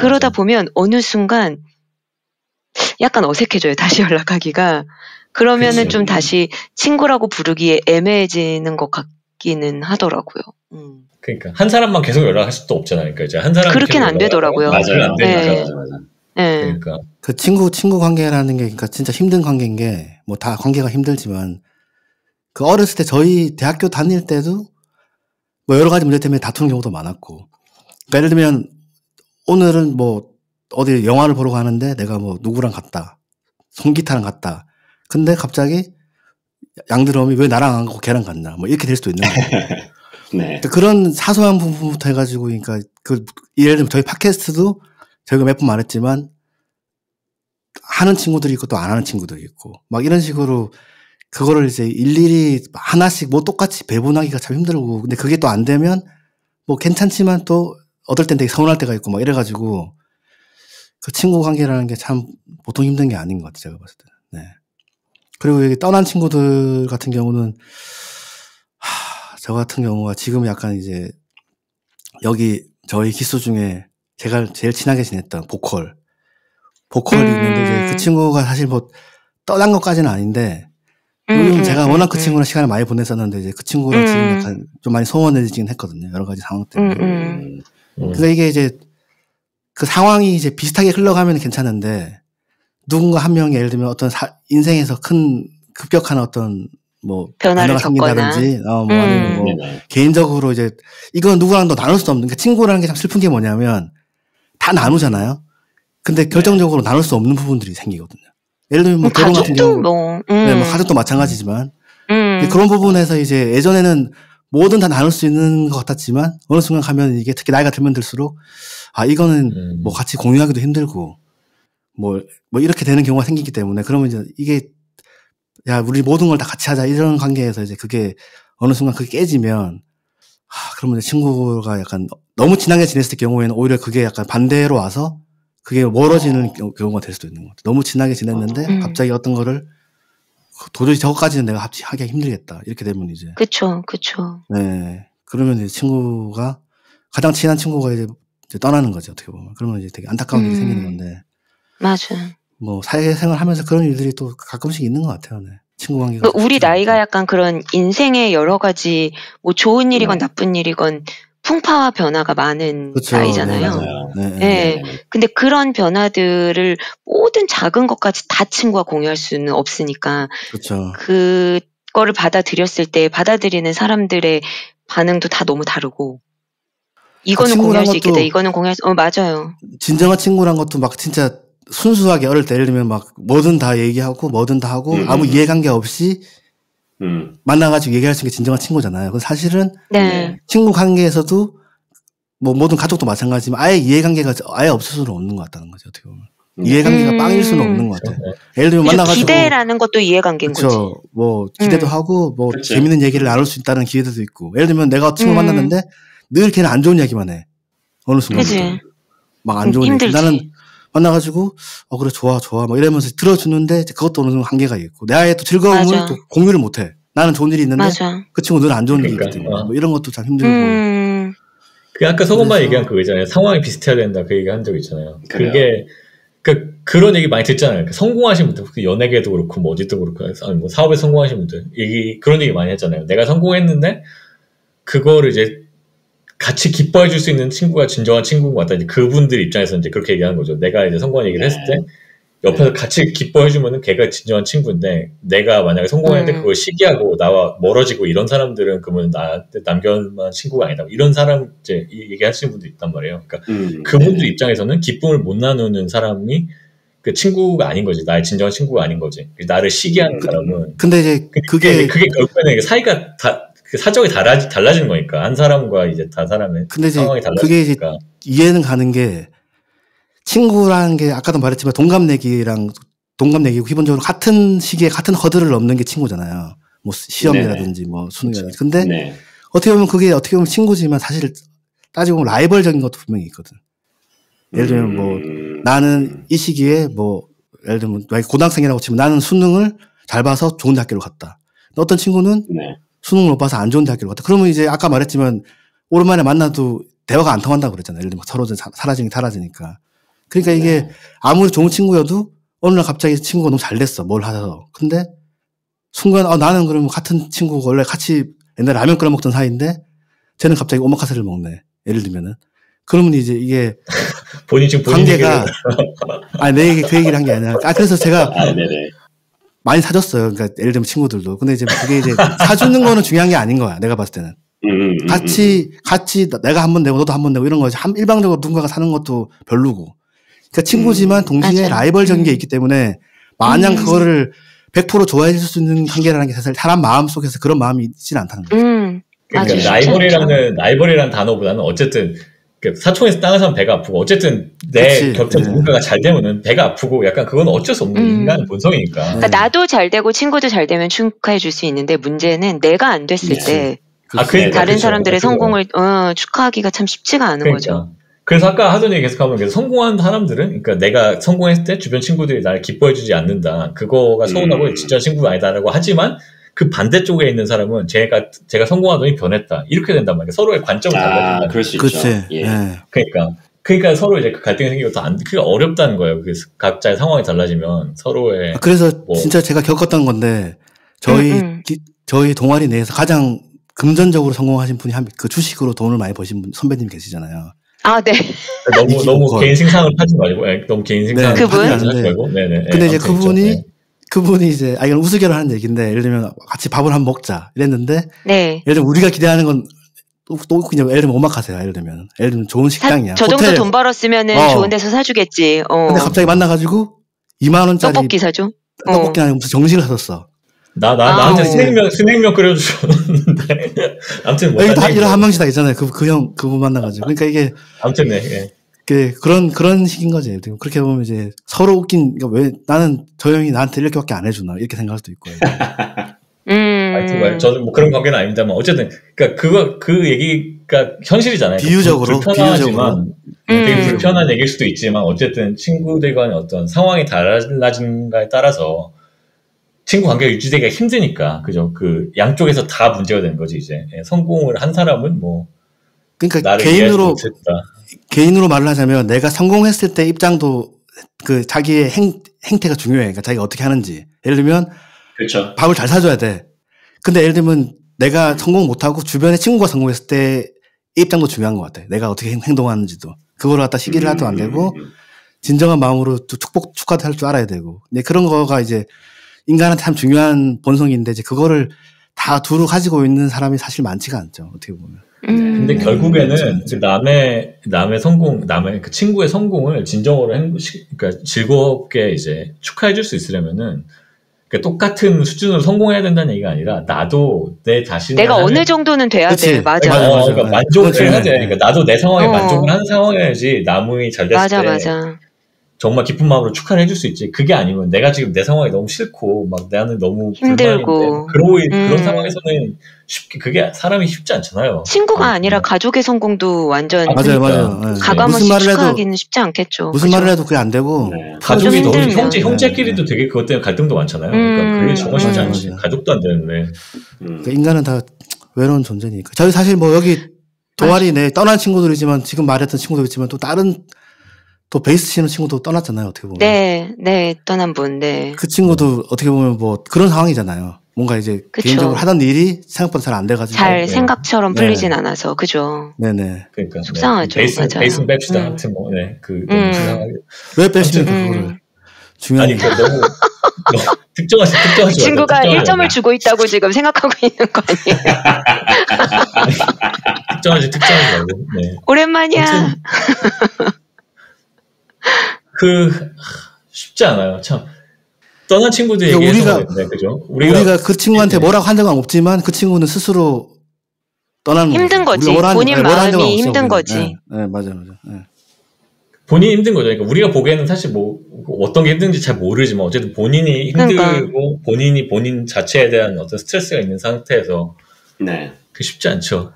[SPEAKER 3] 그러다 보면 어느 순간 약간 어색해져요. 다시 연락하기가. 그러면은 좀 다시 친구라고 부르기에 애매해지는 것 같기는 하더라고요.
[SPEAKER 1] 그러니까 한 사람만 계속 연락할 수도 없잖아요. 그러니까 이제 한 사람
[SPEAKER 3] 그렇게는 안 되더라고요.
[SPEAKER 2] 맞아요.
[SPEAKER 1] 그러니까
[SPEAKER 5] 그 친구 관계라는 게 그러니까 진짜 힘든 관계인 게 뭐 다 관계가 힘들지만 그 어렸을 때 저희 대학교 다닐 때도 뭐 여러 가지 문제 때문에 다투는 경우도 많았고 예를 들면 오늘은 뭐 어디 영화를 보러 가는데 내가 뭐 누구랑 갔다. 송기타랑 갔다. 근데 갑자기 양드럼이 왜 나랑 안 가고 걔랑 갔나. 뭐 이렇게 될 수도 있는 거예요.
[SPEAKER 2] 네.
[SPEAKER 5] 그러니까 그런 사소한 부분부터 해가지고, 그러니까 예를 들면 저희 팟캐스트도 저희가 몇 번 말했지만 하는 친구들이 있고 또 안 하는 친구들이 있고 막 이런 식으로 그거를 이제 일일이 하나씩 뭐 똑같이 배분하기가 참 힘들고, 근데 그게 또 안 되면 뭐 괜찮지만 또 어떨 땐 되게 서운할 때가 있고 막 이래가지고 그 친구 관계라는 게 참 보통 힘든 게 아닌 것 같아요, 제가 봤을 때는. 네. 그리고 여기 떠난 친구들 같은 경우는 저 같은 경우가 지금 약간 이제 여기 저희 기수 중에 제가 제일 친하게 지냈던 보컬이 있는데 이제 그 친구가 사실 뭐 떠난 것까지는 아닌데 요즘 제가 워낙 그 친구랑 시간을 많이 보냈었는데 이제 그 친구랑 지금 약간 좀 많이 소원해지긴 했거든요. 여러 가지 상황 때문에. 그러니까 이게 이제 그 상황이 이제 비슷하게 흘러가면 괜찮은데 누군가 한 명이 예를 들면 어떤 인생에서 큰 급격한 어떤 뭐 변화가 생긴다든지 뭐 아니면 뭐 개인적으로 이제 이건 누구랑도 나눌 수 없는, 그러니까 친구라는 게 참 슬픈 게 뭐냐면 다 나누잖아요. 근데 결정적으로 나눌 수 없는 부분들이 생기거든요. 예를 들면 뭐 결혼 같은 경우 네, 뭐 가족도 마찬가지지만 그런 부분에서 이제 예전에는 뭐든 다 나눌 수 있는 것 같았지만 어느 순간 가면 이게 특히 나이가 들면 들수록 이거는 뭐 같이 공유하기도 힘들고 뭐 이렇게 되는 경우가 생기기 때문에, 그러면 이제 이게 야 우리 모든 걸 다 같이 하자 이런 관계에서 이제 그게 어느 순간 그게 깨지면 그러면 이제 친구가 약간 너무 친하게 지냈을 경우에는 오히려 그게 약간 반대로 와서 그게 멀어지는 경우가 될 수도 있는 것 같아요. 너무 친하게 지냈는데 갑자기 어떤 거를 도저히 저것까지는 내가 하기가 힘들겠다 이렇게 되면 이제
[SPEAKER 3] 그쵸.
[SPEAKER 5] 네, 그러면 이제 친구가 가장 친한 친구가 이제 떠나는 거죠, 어떻게 보면. 그러면 이제 되게 안타까운 일이 생기는 건데.
[SPEAKER 3] 맞아.
[SPEAKER 5] 뭐 사회생활 하면서 그런 일들이 또 가끔씩 있는 것 같아요. 네. 친구 관계가.
[SPEAKER 3] 우리 나이가 약간 그런 인생의 여러 가지 뭐 좋은 일이건 나쁜 일이건 풍파와 변화가 많은
[SPEAKER 5] 그렇죠.
[SPEAKER 3] 나이잖아요. 네. 근데 그런 변화들을 모든 작은 것까지 다 친구와 공유할 수는 없으니까.
[SPEAKER 5] 그렇죠.
[SPEAKER 3] 그거를 받아들였을 때 받아들이는 사람들의 반응도 다 너무 다르고. 이거는 공유할 수 있겠다. 이거는 공유할 수, 맞아요.
[SPEAKER 5] 진정한 친구란 것도 막 진짜 순수하게 어릴 때 예를 들면 막 뭐든 다 얘기하고 뭐든 다 하고 아무 이해관계 없이 만나가지고 얘기할 수 있는 게 진정한 친구잖아요. 사실은 친구 관계에서도 뭐 모든 가족도 마찬가지지만 아예 이해관계가 아예 없을 수는 없는 것 같다는 거죠. 어떻게 보면. 이해관계가 빵일 수는 없는 것 같아요. 예를 들면 만나가지고
[SPEAKER 3] 기대라는 것도 이해관계인 거지.
[SPEAKER 5] 뭐 기대도 하고 뭐 재밌는 얘기를 나눌 수 있다는 기대도 있고. 예를 들면 내가 친구 만났는데 늘 걔는 안 좋은 이야기만 해. 어느 순간부터. 막 안 좋은 얘기. 나는 만나가지고 그래 좋아 막 이러면서 들어주는데 그것도 어느 정도 한계가 있고 나의 또 즐거움을 또 공유를 못해. 나는 좋은 일이 있는데 그 친구 늘 안 좋은 일이 있기 때문에 뭐 이런 것도 참 힘들고.
[SPEAKER 1] 그 아까 서건만 얘기한 그거 있잖아요. 상황이 비슷해야 된다 그 얘기 한 적 있잖아요. 그게 그런 얘기 많이 듣잖아요. 성공하신 분들, 연예계도 그렇고 뭐 어디도 그렇고 아니 뭐 사업에 성공하신 분들 그런 얘기 많이 했잖아요. 내가 성공했는데 그거를 이제 같이 기뻐해 줄 수 있는 친구가 진정한 친구인 것 같다. 이제 그분들 입장에서 이제 그렇게 얘기하는 거죠. 내가 이제 성공한 얘기를 했을 때 옆에서 같이 기뻐해 주면은 걔가 진정한 친구인데 내가 만약에 성공했는데 그걸 시기하고 나와 멀어지고 이런 사람들은 그러면 나한테 남겨만 친구가 아니다. 이런 사람 이제 얘기하시는 분도 있단 말이에요. 그러니까 그분들 입장에서는 기쁨을 못 나누는 사람이 그 친구가 아닌 거지. 나의 진정한 친구가 아닌 거지. 나를 시기하는 사람은.
[SPEAKER 5] 근데 이제 그게
[SPEAKER 1] 결국에는 사이가 사정이 달라지는 거니까 한 사람과 이제 다 사람의
[SPEAKER 5] 근데 이제
[SPEAKER 1] 상황이 달라지니까.
[SPEAKER 5] 그게 이제 이해는 가는 게 친구라는 게 아까도 말했지만 동갑내기고 기본적으로 같은 시기에 같은 허들을 넘는 게 친구잖아요. 뭐 시험이라든지 뭐 수능이라든지. 근데 어떻게 보면 그게 어떻게 보면 친구지만 사실 따지고 보면 라이벌적인 것도 분명히 있거든. 예를 들면 뭐 나는 이 시기에 뭐 예를 들면 고등학생이라고 치면 나는 수능을 잘 봐서 좋은 대학교를 갔다. 어떤 친구는 수능을 못 봐서 안 좋은 대학교를 갔다. 그러면 이제 아까 말했지만 오랜만에 만나도 대화가 안 통한다고 그랬잖아요. 예를 들면 서로 사라지니까. 그러니까 이게 아무리 좋은 친구여도 어느 날 갑자기 친구가 너무 잘 됐어. 뭘 하서. 근데 순간 나는 그러면 같은 친구가 원래 같이 옛날에 라면 끓여 먹던 사이인데 쟤는 갑자기 오마카세를 먹네. 예를 들면은. 그러면 이제 이게
[SPEAKER 1] 본인 지금
[SPEAKER 5] 관계가 내 얘기 그 얘기를 한 게 아니라 그래서 제가 많이 사줬어요. 그러니까 예를 들면 친구들도. 근데 이제 그게 이제 사주는 거는 중요한 게 아닌 거야. 내가 봤을 때는. 같이 내가 한 번 내고 너도 한 번 내고 이런 거지. 일방적으로 누군가가 사는 것도 별로고. 그러니까 친구지만 동시에 라이벌적인 게 있기 때문에 마냥 그거를 100% 좋아해 줄 수 있는 관계라는 게 사실 사람 마음 속에서 그런 마음이 있지는 않다는 거죠.
[SPEAKER 1] 그러니까 라이벌이라는 단어보다는 어쨌든 사촌에서 땅을 사면 배가 아프고 어쨌든 내 곁에 누군가가 잘 되면은 배가 아프고 약간 그건 어쩔 수 없는 인간의 본성이니까.
[SPEAKER 3] 그러니까 나도 잘 되고 친구도 잘 되면 축하해 줄 수 있는데 문제는 내가 안 됐을 때 다른 사람들의 성공을 축하하기가 참 쉽지가 않은 거죠.
[SPEAKER 1] 그래서 아까 하던 얘기 계속하면 성공한 사람들은 그러니까 내가 성공했을 때 주변 친구들이 나를 기뻐해주지 않는다. 그거가 서운하고 진짜 친구가 아니다라고 하지만 그 반대쪽에 있는 사람은 제가 성공하더니 변했다. 이렇게 된단 말이에요. 서로의 관점을 달라진다.
[SPEAKER 2] 그럴 수 있죠.
[SPEAKER 1] 예. 그러니까 서로 이제 그 갈등이 생기고 그게 어렵다는 거예요. 그래서 각자의 상황이 달라지면 서로의.
[SPEAKER 5] 그래서 진짜 제가 겪었던 건데 저희 동아리 내에서 가장 금전적으로 성공하신 분이 그 주식으로 돈을 많이 버신 선배님 계시잖아요.
[SPEAKER 3] 네.
[SPEAKER 1] 너무 개인 생상을 하지 말고, 너무 개인 생상을 하지 말고. 네네.
[SPEAKER 5] 근데 이제 그분이 이제, 이건 우스개로 하는 얘기인데, 예를 들면 같이 밥을 한번 먹자 이랬는데, 예를 들면 우리가 기대하는 건 또 그냥 예를 들면 오마카세야, 예를 들면 좋은 식당이야.
[SPEAKER 3] 저 정도 돈 벌었으면은 좋은 데서 사주겠지.
[SPEAKER 5] 근데 갑자기 만나가지고 2만 원짜리
[SPEAKER 3] 떡볶이 사줘.
[SPEAKER 5] 떡볶이 아니고 무슨 정식을 사줬어.
[SPEAKER 1] 나한테 스낵면 끓여주셨는데. 아무튼
[SPEAKER 5] 여기 다 이런 한 명씩 다 있잖아요. 그분 만나가지고. 그러니까 이게.
[SPEAKER 1] 아무튼
[SPEAKER 5] 그런 식인 거지. 그렇게 보면 이제 서로 웃긴, 왜 나는 저 형이 나한테 이렇게밖에 안 해주나. 이렇게 생각할 수도 있고.
[SPEAKER 1] 하여튼 저는 뭐 그런 관계는 아닙니다만 어쨌든 그러니까 그 얘기가 현실이잖아요.
[SPEAKER 5] 비유적으로
[SPEAKER 1] 되게 불편한 얘기일 수도 있지만 어쨌든 친구들 간의 어떤 상황이 달라진가에 따라서 친구 관계가 유지되기가 힘드니까 그죠. 그 양쪽에서 다 문제가 되는 거지 이제. 성공을 한 사람은 뭐
[SPEAKER 5] 그러니까 개인으로 말을 하자면 내가 성공했을 때 입장도 그 자기의 행태가 중요해. 그러니까 자기가 어떻게 하는지. 예를 들면
[SPEAKER 2] 그렇죠.
[SPEAKER 5] 밥을 잘 사줘야 돼. 근데 예를 들면 내가 성공 못하고 주변에 친구가 성공했을 때 입장도 중요한 것 같아. 내가 어떻게 행동하는지도. 그거를 갖다 시기를 해도 안 되고 진정한 마음으로 또 축하도 할 줄 알아야 되고. 근데 그런 거가 이제 인간한테 참 중요한 본성인데 이제 그거를 다 두루 가지고 있는 사람이 사실 많지가 않죠. 어떻게 보면.
[SPEAKER 1] 근데 결국에는 남의 성공, 그 친구의 성공을 진정으로 그러니까 즐겁게 이제 축하해줄 수 있으려면은 그러니까 똑같은 수준으로 성공해야 된다는 얘기가 아니라 나도 내 자신
[SPEAKER 3] 내가 어느 정도는 돼야 돼. 맞아.
[SPEAKER 1] 그러니까 만족을 해야 돼. 그러니까 나도 내 상황에 만족을 하는 상황이어야지 남이 잘 됐을 때
[SPEAKER 3] 맞아.
[SPEAKER 1] 정말 기쁜 마음으로 축하를 해줄 수 있지. 그게 아니면 내가 지금 내 상황이 너무 싫고 막 나는 너무
[SPEAKER 3] 힘들고
[SPEAKER 1] 그런 상황에서는 그게 사람이 쉽지 않잖아요.
[SPEAKER 3] 친구가 아니라 가족의 성공도 완전
[SPEAKER 5] 맞아요.
[SPEAKER 3] 가감없이 축하하기는 쉽지 않겠죠.
[SPEAKER 5] 무슨 말을 해도 그게 안 되고
[SPEAKER 1] 가족이 너무 형제끼리도 되게 그것 때문에 갈등도 많잖아요. 그러니까 그게 정말 쉽지 않지. 가족도 안 되는데.
[SPEAKER 5] 그러니까 인간은 다 외로운 존재니까. 저희 사실 뭐 여기 동아리 내 떠난 친구들이지만 지금 말했던 친구도 있지만 또 다른 또 베이스 치는 친구도 떠났잖아요. 어떻게 보면.
[SPEAKER 3] 네, 떠난 분. 네.
[SPEAKER 5] 그 친구도 어떻게 보면 뭐 그런 상황이잖아요. 뭔가 이제 개인적으로 하던 일이 생각보다 잘 안 돼가지고
[SPEAKER 3] 잘 생각처럼 풀리진 않아서 그죠.
[SPEAKER 5] 네네.
[SPEAKER 1] 그러니까
[SPEAKER 3] 속상하죠.
[SPEAKER 1] 베이스는 뺍시다. 하여튼 뭐 너무 속상하게.
[SPEAKER 5] 왜 빼십니까 그거를? 중요한.
[SPEAKER 1] 아니 너무 특정하지.
[SPEAKER 3] 친구가 1점을 주고 있다고 지금 생각하고 있는 거 아니에요?
[SPEAKER 1] 특정하지 말고. 네.
[SPEAKER 3] 오랜만이야.
[SPEAKER 1] 쉽지 않아요. 참 떠난 친구들 얘기해서 그죠?
[SPEAKER 5] 우리가 그 친구한테 뭐라고 한 적은 없지만 그 친구는 스스로 떠나는
[SPEAKER 3] 힘든 거지. 본인 마음이 힘든 거지.
[SPEAKER 5] 네, 맞아요. 네.
[SPEAKER 1] 본인이 힘든 거죠. 그러니까 우리가 보기에는 사실 뭐 어떤 게 힘든지 잘 모르지만 어쨌든 본인이 힘들고 본인 자체에 대한 어떤 스트레스가 있는 상태에서 그 쉽지 않죠.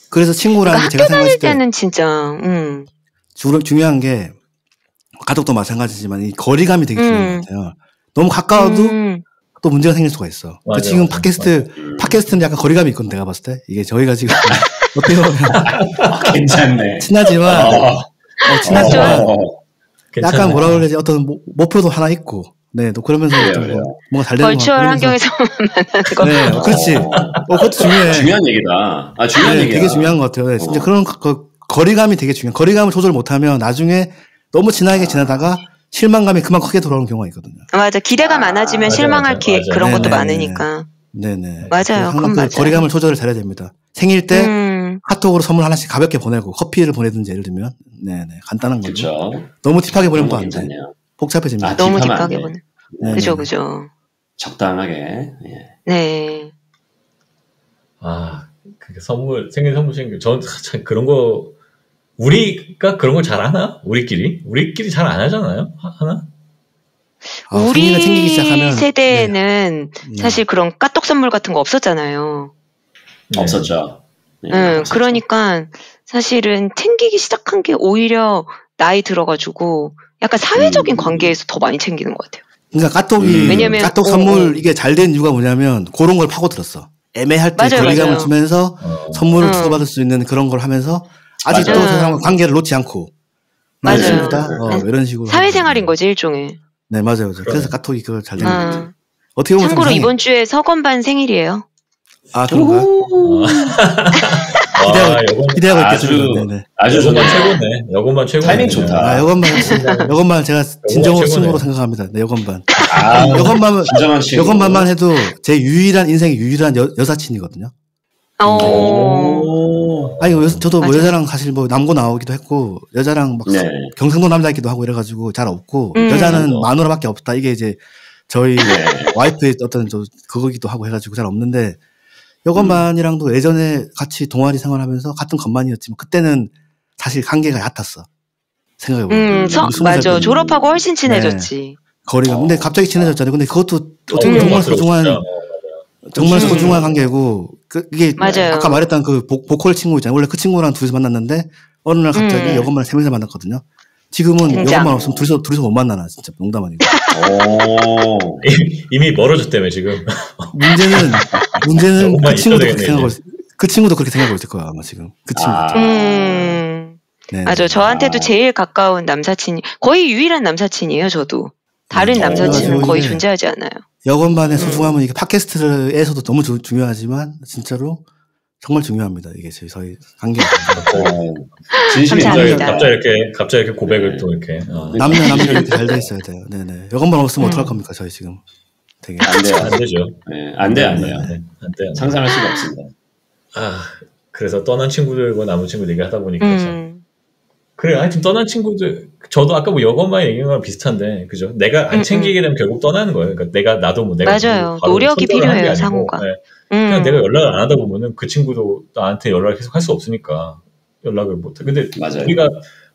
[SPEAKER 5] 그래서 친구라는 게 제가
[SPEAKER 3] 생각했을 때는 진짜
[SPEAKER 5] 중요한 게 가족도 마찬가지지만 이 거리감이 되게 중요한 것 같아요. 너무 가까워도 또 문제가 생길 수가 있어. 맞아, 지금 팟캐스트는 약간 거리감이 있거든, 내가 봤을 때. 이게 저희가 지금 어떻게 보면
[SPEAKER 2] 괜찮네.
[SPEAKER 5] 친하지만 약간 뭐라 그러지 어떤 목표도 하나 있고, 네, 또 그러면서 좀 뭔가 잘 되는
[SPEAKER 3] 벌추얼 환경에서 만나는 거.
[SPEAKER 5] 네, 그렇지. 그것도 중요해.
[SPEAKER 2] 중요한 얘기다. 중요한 얘기야.
[SPEAKER 5] 되게 중요한 것 같아요. 네, 진짜 그런 거리감이 되게 중요해. 거리감을 조절 못하면 나중에 너무 지나게 지나다가 실망감이 그만 크게 돌아오는 경우가 있거든요.
[SPEAKER 3] 맞아. 기대가 많아지면 실망할 그런 것도 많으니까.
[SPEAKER 5] 네네.
[SPEAKER 3] 맞아요. 그건 맞아요.
[SPEAKER 5] 거리감을 조절을 잘해야 됩니다. 생일 때 카톡으로 선물 하나씩 가볍게 보내고 커피를 보내든지 예를 들면 네네 간단한 거죠.
[SPEAKER 2] 그렇죠.
[SPEAKER 5] 너무 딥하게 보내면 또 안 돼. 복잡해집니다.
[SPEAKER 3] 너무 딥하게 보내. 그죠 그죠.
[SPEAKER 2] 적당하게. 예.
[SPEAKER 3] 네.
[SPEAKER 1] 생일 선물 챙겨. 전 참 그런 거 우리가 그런 걸 잘 하나? 우리끼리 잘 안 하잖아요. 하나?
[SPEAKER 3] 우리 세대는 사실 그런 까똑 선물 같은 거 없었잖아요.
[SPEAKER 2] 없었죠.
[SPEAKER 3] 그러니까 사실은 챙기기 시작한 게 오히려 나이 들어가지고 약간 사회적인 관계에서 더 많이 챙기는 것 같아요.
[SPEAKER 5] 그러니까 까똑 선물 이게 잘 된 이유가 뭐냐면 그런 걸 파고들었어. 애매할 때 거리감을 주면서 선물을 주고받을 수 있는 그런 걸 하면서 아직도 그 사람과 관계를 놓지 않고 친구다 이런 식으로
[SPEAKER 3] 사회생활인 거지 일종의.
[SPEAKER 5] 네 맞아요. 그래서 까톡이 그걸 잘 된 것 같아요. 어떻게 보면
[SPEAKER 3] 참고로 이번 주에 서건반 생일이에요.
[SPEAKER 5] 아 그런가요? 기대하고 있겠습니다.
[SPEAKER 2] 아주
[SPEAKER 1] 최고네. 여건반 최고.
[SPEAKER 2] 타이밍 좋다.
[SPEAKER 5] 여건반 제가 진정으로 친구로 생각합니다. 네, 여건반. 여건반만 해도 제 인생의 유일한 여사친이거든요. 아니 저도 뭐 여자랑 사실 뭐 남고 나오기도 했고 여자랑 막 경상도 남자이기도 하고 이래가지고 잘 없고 여자는 마누라밖에 없다. 이게 이제 저희 와이프의 어떤 그거기도 하고 해가지고 잘 없는데. 여건반이랑도 예전에 같이 동아리 생활하면서 같은 건반이었지만 그때는 사실 관계가 얕았어. 생각해보면.
[SPEAKER 3] 맞아. 졸업하고 훨씬 친해졌지.
[SPEAKER 5] 거리가. 근데 갑자기 친해졌잖아요. 근데 그것도 어떻게 보면 정말 소중한 관계고 이게
[SPEAKER 3] 맞아요.
[SPEAKER 5] 아까 말했던 그 보컬 친구 있잖아요. 원래 그 친구랑 둘이서 만났는데 어느 날 갑자기 여건반 세 명이서 만났거든요. 지금은 여건반 없으면 둘이서 못 만나나 진짜 농담 아니고.
[SPEAKER 1] 이미 멀어졌다며 지금.
[SPEAKER 5] 문제는 그 친구도 그렇게 생각하고 그 친구도 그렇게 생각하고 있을 거야 아마 지금 그 친구도.
[SPEAKER 3] 맞아. 저한테도 제일 가까운 남사친이 거의 유일한 남사친이에요. 저도 다른 남사친은 거의 존재하지 않아요.
[SPEAKER 5] 여건반의 소중함은 이게 팟캐스트에서도 너무 중요하지만 진짜로 정말 중요합니다. 이게 저희 관계가.
[SPEAKER 3] 진심입니다.
[SPEAKER 1] 갑자기 이렇게 고백을 또 이렇게.
[SPEAKER 5] 남녀 이렇게 잘 돼 있어야 돼요. 네네. 여건반 없으면 어떡할 겁니까 저희 지금. 되게
[SPEAKER 2] 안 돼요.
[SPEAKER 1] 안 되죠.
[SPEAKER 2] 네, 안 돼요. 상상할 수가 없습니다.
[SPEAKER 1] 그래서 떠난 친구들과 남은 친구들 얘기하다 보니까 그래, 하여튼 떠난 친구들, 저도 아까 뭐 여건만 얘기한 거랑 비슷한데, 그죠? 내가 안 챙기게 되면 결국 떠나는 거예요. 그러니까 나도
[SPEAKER 3] 맞아요. 노력이 필요해요, 상호가.
[SPEAKER 1] 그냥 내가 연락을 안 하다 보면은 그 친구도 나한테 연락을 계속 할 수 없으니까 연락을 못 해. 근데 우리가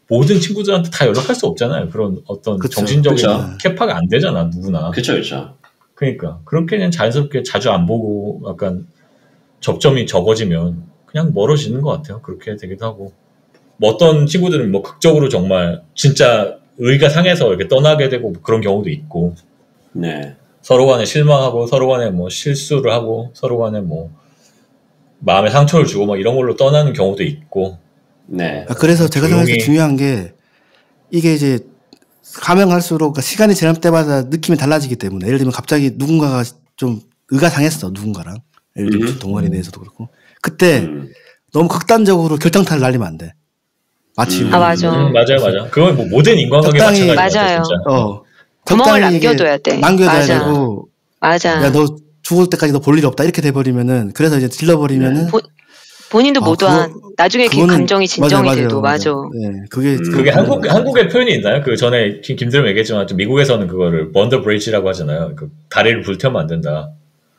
[SPEAKER 1] 모든 친구들한테 다 연락할 수 없잖아요. 그런 어떤 정신적인 캐파가 안 되잖아, 누구나.
[SPEAKER 2] 그렇죠.
[SPEAKER 1] 그러니까 그렇게 그냥 자연스럽게 자주 안 보고 약간 접점이 적어지면 그냥 멀어지는 것 같아요. 그렇게 되기도 하고. 뭐 어떤 친구들은 뭐 극적으로 정말 진짜 의가 상해서 이렇게 떠나게 되고 그런 경우도 있고.
[SPEAKER 2] 네.
[SPEAKER 1] 서로 간에 실망하고 서로 간에 뭐 실수를 하고 서로 간에 뭐 마음에 상처를 주고 막 이런 걸로 떠나는 경우도 있고.
[SPEAKER 2] 네.
[SPEAKER 5] 그래서 제가 생각할 때 중요한 게 이게 이제 가면 갈수록 시간이 지날 때마다 느낌이 달라지기 때문에 예를 들면 갑자기 누군가가 좀 의가 상했어 누군가랑 예를 들면 동아리 내에서도 그렇고 그때 너무 극단적으로 결정타를 날리면 안 돼. 마치
[SPEAKER 3] 맞아.
[SPEAKER 1] 맞아요. 그건 뭐 모든 인간관계 마찬가지죠.
[SPEAKER 3] 맞아요.
[SPEAKER 1] 진짜.
[SPEAKER 3] 구멍을 남겨둬야 돼.
[SPEAKER 5] 남겨둬야 되고.
[SPEAKER 3] 맞아.
[SPEAKER 5] 야, 너 죽을 때까지 너 볼 일 없다 이렇게 돼버리면은 그래서 이제 질러버리면은
[SPEAKER 3] 본인도 못한 나중에 감정이 진정이 돼도 맞아.
[SPEAKER 5] 네, 그게
[SPEAKER 1] 한국의 표현이 있나요? 그 전에 김드럼 얘기했지만 좀 미국에서는 그거를 번더 브리지라고 하잖아요. 그 다리를 불태우면 안 된다.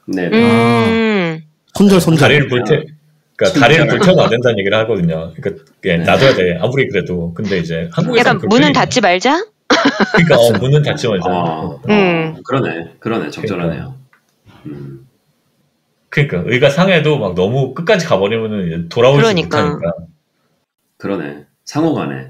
[SPEAKER 2] 네.
[SPEAKER 5] 손절.
[SPEAKER 1] 다리를 불태우면 안 된다는 얘기를 하거든요. 그러니까 놔둬야 돼. 아무리 그래도. 근데 이제 한국에서
[SPEAKER 3] 약간 문은 닫지 말자.
[SPEAKER 1] 그러니까 문은 닫지 말자.
[SPEAKER 2] 그러네. 적절하네요.
[SPEAKER 1] 그러니까 의가 상해도 막 너무 끝까지 가버리면은 돌아오지 못하니까.
[SPEAKER 2] 그러네. 상호간에.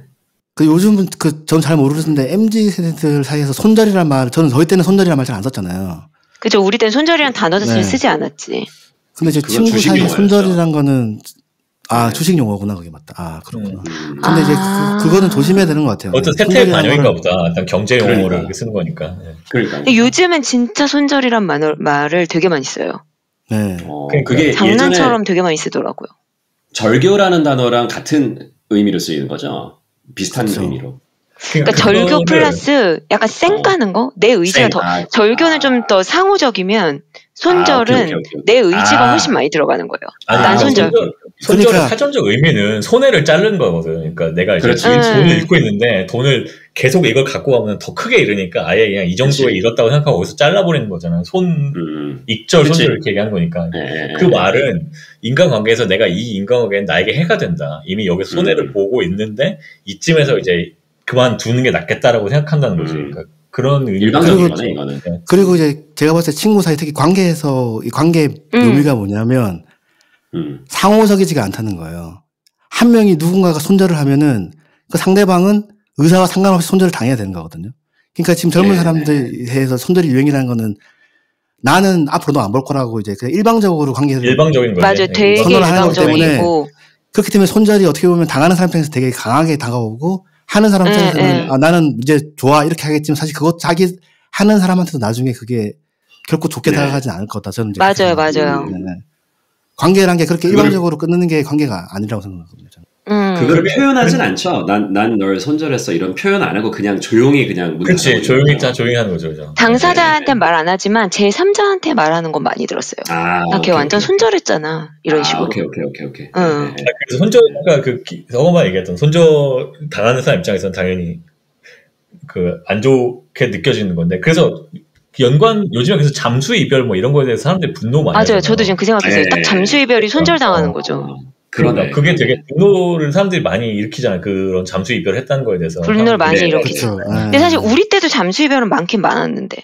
[SPEAKER 5] 요즘은 전 잘 모르는데 MZ 세대들 사이에서 손절이란 말, 저는 저희 때는 손절이란 말 잘 안 썼잖아요.
[SPEAKER 3] 그죠. 우리 때는 손절이란 단어를 쓰지 않았지.
[SPEAKER 5] 근데 이제 친구 사이에 손절이란 거는 주식 용어구나 그게 맞다. 그렇구나. 근데 이제 그거는 조심해야 되는 것 같아요.
[SPEAKER 1] 어떤 세태의 반영인가 보다. 일단 경제 용어를 이렇게 쓰는 거니까.
[SPEAKER 2] 그러니까.
[SPEAKER 3] 근데 요즘은 진짜 손절이란 말을 되게 많이 써요.
[SPEAKER 5] 네.
[SPEAKER 2] 그게
[SPEAKER 3] 장난처럼 되게 많이 쓰더라고요.
[SPEAKER 2] 절교라는 단어랑 같은 의미로 쓰이는 거죠. 비슷한 의미로.
[SPEAKER 3] 그러니까 절교 플러스 약간 쌩 까는 거? 내 의지가 더 절교는 좀 더 상호적이면 손절은 오케이. 내 의지가 훨씬 많이 들어가는 거예요. 난 손절.
[SPEAKER 1] 손절의 그러니까, 사전적 의미는 손해를 자른 거거든. 그러니까 내가 이제 돈을 잃고 있는데 돈을 계속 이걸 갖고 가면 더 크게 잃으니까 아예 그냥 이 정도에 잃었다고 생각하고 거기서 잘라버리는 거잖아. 익절 손절 이렇게 얘기하는 거니까. 그 말은 인간관계에서 내가 이 인간관계는 나에게 해가 된다. 이미 여기서 손해를 보고 있는데 이쯤에서 이제 그만두는 게 낫겠다라고 생각한다는 거지. 그러니까 그런
[SPEAKER 2] 일반적인 거네, 이거는.
[SPEAKER 5] 그리고 이제 제가 봤을 때 친구 사이 특히 관계에서 이 관계 묘미가 뭐냐면 상호적이지가 않다는 거예요. 한 명이 누군가가 손절을 하면은 그 상대방은 의사와 상관없이 손절을 당해야 되는 거거든요. 그러니까 지금 젊은 사람들에서 손절이 유행이라는 거는 나는 앞으로도 안 볼 거라고 이제 그냥 일방적으로 관계를
[SPEAKER 1] 일방적인 거죠.
[SPEAKER 3] 맞아요. 되게 일방적이고
[SPEAKER 5] 그렇기 때문에 손절이 어떻게 보면 당하는 사람 입장에서 되게 강하게 다가오고 하는 사람 입장에서는 아, 나는 이제 좋아 이렇게 하겠지만 사실 그거 자기 하는 사람한테도 나중에 그게 결코 좋게 다가가진 않을 거다. 저는 이제
[SPEAKER 3] 맞아요.
[SPEAKER 5] 관계라는 게 그렇게 일방적으로 끊는 게 관계가 아니라고 생각합니다.
[SPEAKER 2] 그거를 표현하진 않죠. 난 널 손절했어 이런 표현 안 하고 그냥 조용히 그냥
[SPEAKER 1] 그렇지 조용히 하는 거죠. 그죠?
[SPEAKER 3] 당사자한테 말 안 하지만 제 3자한테 말하는 건 많이 들었어요. 걔 완전 손절했잖아 이런 식으로.
[SPEAKER 2] 오케이.
[SPEAKER 1] 그래서 손절가 저거만 얘기했던 손절 당하는 사람 입장에서는 당연히 그 안 좋게 느껴지는 건데 그래서 요즘에 그래서 잠수 이별 뭐 이런 거에 대해서 사람들이 분노 많이 하잖아요.
[SPEAKER 3] 저도 지금 그 생각했어요. 딱 잠수 이별이 손절 당하는 거죠.
[SPEAKER 1] 그러네. 그게 되게 분노를 사람들이 많이 일으키잖아요. 그런 잠수 이별을 했다는 거에 대해서.
[SPEAKER 3] 분노를 많이 일으키죠. 근데 사실 우리 때도 잠수 이별은 많긴 많았는데.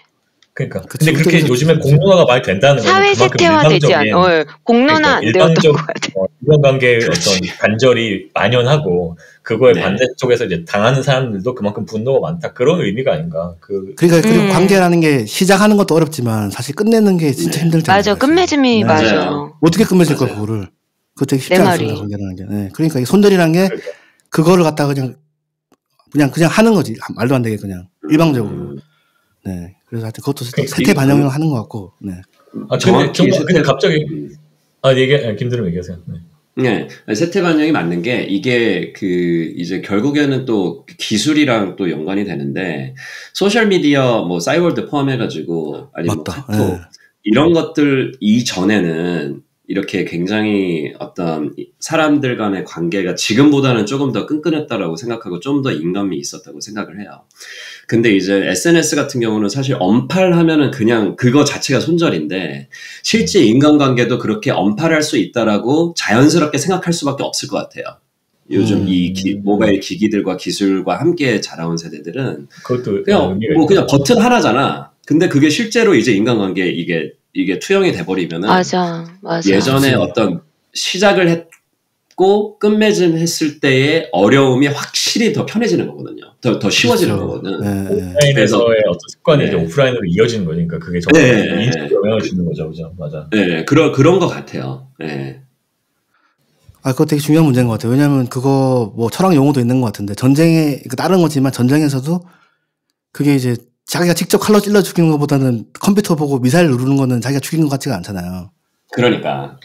[SPEAKER 1] 그러니까. 근데 그렇게 요즘에 공론화가 많이 된다는 거는
[SPEAKER 3] 사회 세태화되지 않아. 공론화 안 되었다고 해야 돼.
[SPEAKER 1] 인간관계의 어떤 단절이 만연하고 그거에 반대쪽에서 이제 당하는 사람들도 그만큼 분노가 많다. 그런 의미가 아닌가.
[SPEAKER 5] 그러니까 그리고 관계라는 게 시작하는 것도 어렵지만 사실 끝내는 게 진짜 힘들잖아요.
[SPEAKER 3] 맞아. 끝맺음이 맞아.
[SPEAKER 5] 어떻게 끝맺을 거야 그거를. 그거 되게 쉽지 않습니다. 관계라는 게. 네. 그러니까 이 손절이라는 게 그거를 갖다가 그냥 하는 거지. 말도 안 되게 그냥 일방적으로. 네. 그래서 하여튼 그것도 세태 반영을 하는 것 같고. 네.
[SPEAKER 1] 근데 갑자기 김드름 얘기하세요.
[SPEAKER 2] 네. 세태 반영이 맞는 게 이게 이제 결국에는 또 기술이랑 또 연관이 되는데 소셜 미디어 뭐 싸이월드 포함해가지고 아니면 카톡 이런 것들 이전에는 이렇게 굉장히 어떤 사람들 간의 관계가 지금보다는 조금 더 끈끈했다라고 생각하고 좀 더 인간미 있었다고 생각을 해요. 근데 이제 SNS 같은 경우는 사실 언팔하면은 그냥 그거 자체가 손절인데 실제 인간관계도 그렇게 언팔할 수 있다라고 자연스럽게 생각할 수밖에 없을 것 같아요. 요즘 모바일 기기들과 기술과 함께 자라온 세대들은
[SPEAKER 1] 그것도
[SPEAKER 2] 그냥 버튼 하나잖아. 근데 그게 실제로 이제 인간관계에 이게 투영이 돼버리면은
[SPEAKER 3] 맞아.
[SPEAKER 2] 예전에 어떤 시작을 했고 끝맺음 했을 때의 어려움이 확실히 더 편해지는 거거든요. 더 쉬워지는 거거든.
[SPEAKER 1] 온라인에서의 어떤 습관이 이제 오프라인으로 이어지는 거니까 그게 정말 인식에 영향을 주는 거죠, 그죠? 맞아.
[SPEAKER 2] 네, 그런 것 같아요. 네.
[SPEAKER 5] 그거 되게 중요한 문제인 것 같아요. 왜냐하면 그거 뭐 철학 용어도 있는 것 같은데 전쟁에 다른 거지만 전쟁에서도 그게 이제 자기가 직접 칼로 찔러 죽이는 것보다는 컴퓨터 보고 미사일 누르는 거는 자기가 죽인 것 같지가 않잖아요.
[SPEAKER 2] 그러니까.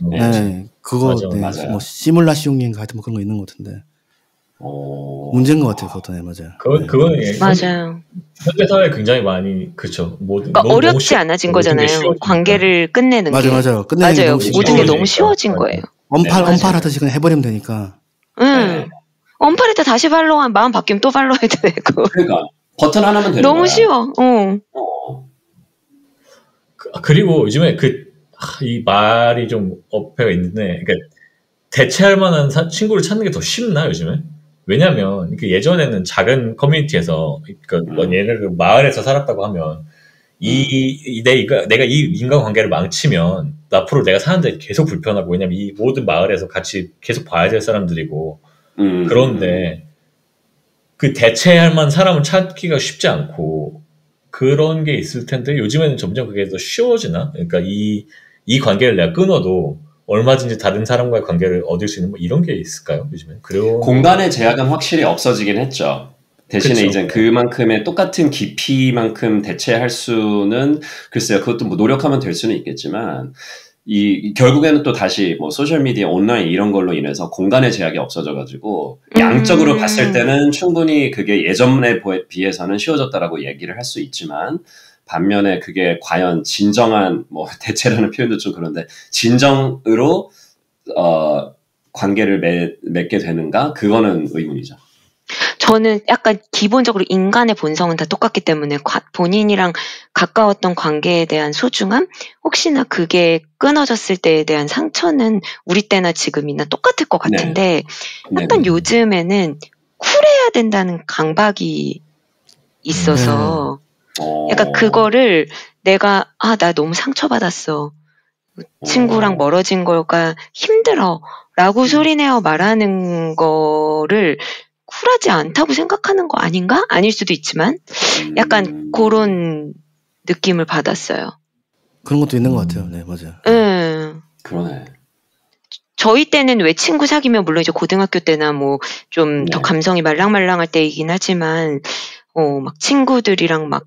[SPEAKER 5] 그거
[SPEAKER 2] 맞아요.
[SPEAKER 5] 뭐 시뮬라시옹인가 하여튼 뭐 그런 거 있는 것 같은데. 문제인 것 같아요, 그것도. 맞아요.
[SPEAKER 1] 그거는
[SPEAKER 3] 맞아요.
[SPEAKER 1] 현대 사회에 굉장히 많이 그렇죠.
[SPEAKER 3] 그러니까 어렵지 않아진 거잖아요. 관계를 끝내는 게.
[SPEAKER 5] 맞아요.
[SPEAKER 3] 맞아요. 모든 게 너무 쉬워진 거예요.
[SPEAKER 5] 언팔 하듯이 그냥 해버리면 되니까.
[SPEAKER 3] 언팔 때 다시 팔로우하면 마음 바뀌면 또 팔로우해도 되고.
[SPEAKER 2] 그러니까 버튼 하나면 되는
[SPEAKER 3] 너무
[SPEAKER 2] 거야.
[SPEAKER 3] 쉬워.
[SPEAKER 1] 그리고 요즘에 이 말이 좀 어폐가 있는데, 그러니까 대체할 만한 친구를 찾는 게 더 쉽나 요즘에? 왜냐면 예전에는 작은 커뮤니티에서 예를 들어 마을에서 살았다고 하면 내가 이 인간관계를 망치면 앞으로 내가 사는데 계속 불편하고 왜냐면 이 모든 마을에서 같이 계속 봐야 될 사람들이고 그런데 그 대체할 만한 사람을 찾기가 쉽지 않고 그런 게 있을 텐데 요즘에는 점점 그게 더 쉬워지나? 그러니까 이 관계를 내가 끊어도 얼마든지 다른 사람과의 관계를 얻을 수 있는 뭐 이런 게 있을까요? 요즘에?
[SPEAKER 2] 공간의 제약은 확실히 없어지긴 했죠. 대신에 그쵸. 이제 그만큼의 똑같은 깊이만큼 대체할 수는 글쎄요. 그것도 뭐 노력하면 될 수는 있겠지만 결국에는 또 다시 뭐 소셜미디어, 온라인 이런 걸로 인해서 공간의 제약이 없어져가지고 양적으로 봤을 때는 충분히 그게 예전에 비해서는 쉬워졌다라고 얘기를 할 수 있지만 반면에 그게 과연 진정한 뭐 대체라는 표현도 좀 그런데 진정으로 관계를 맺게 되는가? 그거는 의문이죠.
[SPEAKER 3] 저는 약간 기본적으로 인간의 본성은 다 똑같기 때문에 본인이랑 가까웠던 관계에 대한 소중함, 혹시나 그게 끊어졌을 때에 대한 상처는 우리 때나 지금이나 똑같을 것 같은데 약간 요즘에는 쿨해야 된다는 강박이 있어서 약간 그거를 내가 나 너무 상처받았어. 친구랑 멀어진 거가 힘들어 라고 소리내어 말하는 거를 쿨하지 않다고 생각하는 거 아닌가? 아닐 수도 있지만 약간 그런 느낌을 받았어요.
[SPEAKER 5] 그런 것도 있는 것 같아요. 네, 맞아요.
[SPEAKER 2] 그러네.
[SPEAKER 3] 저희 때는 왜 친구 사귀면 물론 이제 고등학교 때나 뭐 좀 더 감성이 말랑말랑할 때이긴 하지만 막 친구들이랑 막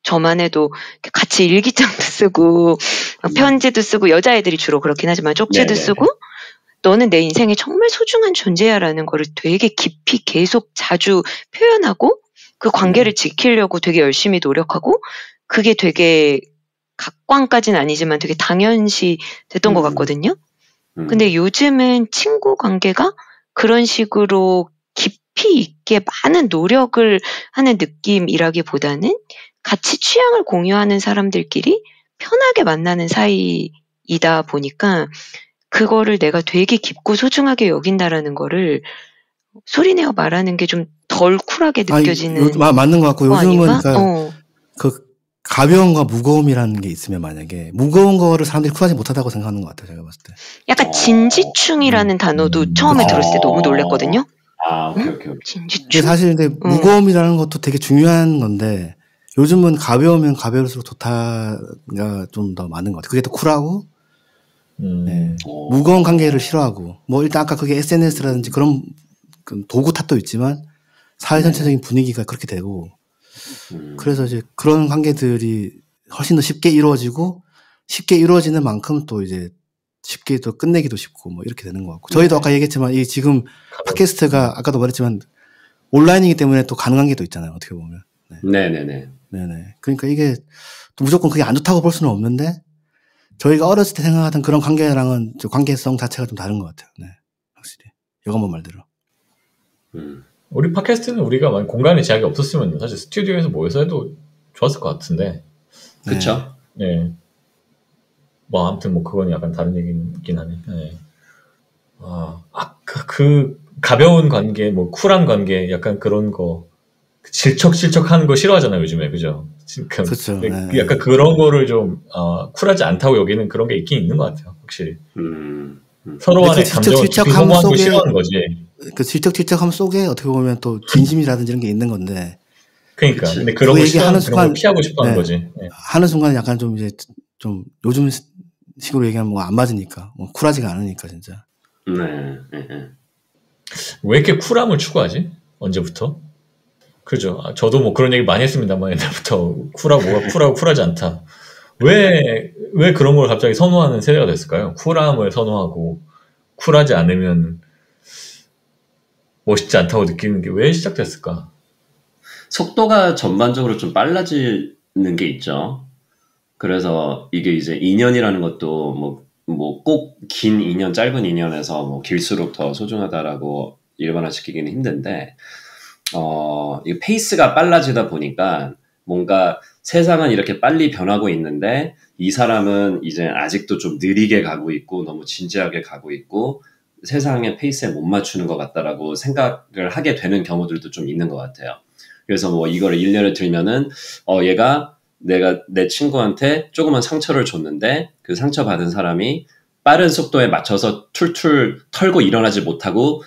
[SPEAKER 3] 저만 해도 같이 일기장도 쓰고 편지도 쓰고 여자애들이 주로 그렇긴 하지만 쪽지도 쓰고 너는 내 인생에 정말 소중한 존재야라는 거를 되게 깊이 계속 자주 표현하고 그 관계를 지키려고 되게 열심히 노력하고 그게 되게 각광까지는 아니지만 되게 당연시 됐던 것 같거든요. 근데 요즘은 친구 관계가 그런 식으로 깊이 있게 많은 노력을 하는 느낌이라기보다는 같이 취향을 공유하는 사람들끼리 편하게 만나는 사이이다 보니까 그거를 내가 되게 깊고 소중하게 여긴다라는 거를 소리내어 말하는 게 좀 덜 쿨하게 느껴지는
[SPEAKER 5] 맞는 것 같고 요즘은 그러니까 그 가벼움과 무거움이라는 게 있으면 만약에 무거운 거를 사람들이 쿨하지 못하다고 생각하는 것 같아요. 제가 봤을 때.
[SPEAKER 3] 약간 진지충이라는 단어도 처음에 들었을 때 너무 놀랐거든요.
[SPEAKER 2] 오케이.
[SPEAKER 3] 진지충.
[SPEAKER 5] 사실 근데 무거움이라는 것도 되게 중요한 건데 요즘은 가벼우면 가벼울수록 좋다가 좀 더 많은 것 같아요. 그게 더 쿨하고 네. 무거운 관계를 싫어하고 뭐 일단 아까 그게 SNS라든지 그런 도구 탓도 있지만 사회 전체적인 분위기가 그렇게 되고 그래서 이제 그런 관계들이 훨씬 더 쉽게 이루어지고 쉽게 이루어지는 만큼 또 이제 쉽게 또 끝내기도 쉽고 뭐 이렇게 되는 것 같고 저희도 아까 얘기했지만 이 지금 팟캐스트가 아까도 말했지만 온라인이기 때문에 또 가능한 게 또 있잖아요. 어떻게 보면.
[SPEAKER 2] 네네네.
[SPEAKER 5] 그러니까 이게 또 무조건 그게 안 좋다고 볼 수는 없는데 저희가 어렸을 때 생각하던 그런 관계랑은 관계성 자체가 좀 다른 것 같아요. 네, 확실히 이것만 말대로.
[SPEAKER 1] 우리 팟캐스트는 우리가 만약 공간에 제약이 없었으면 사실 스튜디오에서 모여서 해도 좋았을 것 같은데.
[SPEAKER 2] 그렇죠.
[SPEAKER 1] 네. 뭐 아무튼 뭐 그건 약간 다른 얘기긴 하네. 네. 그 가벼운 관계, 뭐 쿨한 관계, 약간 그런 거 질척질척하는 거 싫어하잖아요 요즘에, 그죠?
[SPEAKER 5] 그렇죠.
[SPEAKER 1] 약간 그런 거를 좀 쿨하지 않다고 여기는 그런 게 있긴 있는 것 같아요, 확실히. 서로 간의 감정을 깊이 소모하는 걸 싫어하는 거지.
[SPEAKER 5] 그 질척질척함 속에 어떻게 보면 또 진심이라든지 이런 게 있는 건데.
[SPEAKER 1] 그러니까, 근데 그런 거 싫어하는 그런 걸 피하고 싶어하는 거지.
[SPEAKER 5] 하는 순간 약간 좀 이제 좀 요즘 식으로 얘기하면 뭐 안 맞으니까, 뭐 쿨하지가 않으니까 진짜.
[SPEAKER 1] 왜 이렇게 쿨함을 추구하지? 언제부터? 그죠. 저도 뭐 그런 얘기 많이 했습니다만 옛날부터 뭐가 쿨하지 않다. 왜 그런 걸 갑자기 선호하는 세대가 됐을까요? 쿨함을 선호하고 쿨하지 않으면 멋있지 않다고 느끼는 게 왜 시작됐을까?
[SPEAKER 2] 속도가 전반적으로 좀 빨라지는 게 있죠. 그래서 이게 이제 인연이라는 것도 뭐 꼭 긴 인연, 짧은 인연에서 뭐 길수록 더 소중하다라고 일반화시키기는 힘든데, 이 페이스가 빨라지다 보니까 뭔가 세상은 이렇게 빨리 변하고 있는데 이 사람은 이제 아직도 좀 느리게 가고 있고 너무 진지하게 가고 있고 세상의 페이스에 못 맞추는 것 같다라고 생각을 하게 되는 경우들도 좀 있는 것 같아요. 그래서 뭐 이거를 일례를 들면은 얘가 내가 내 친구한테 조그만 상처를 줬는데 그 상처받은 사람이 빠른 속도에 맞춰서 툴툴 털고 일어나지 못하고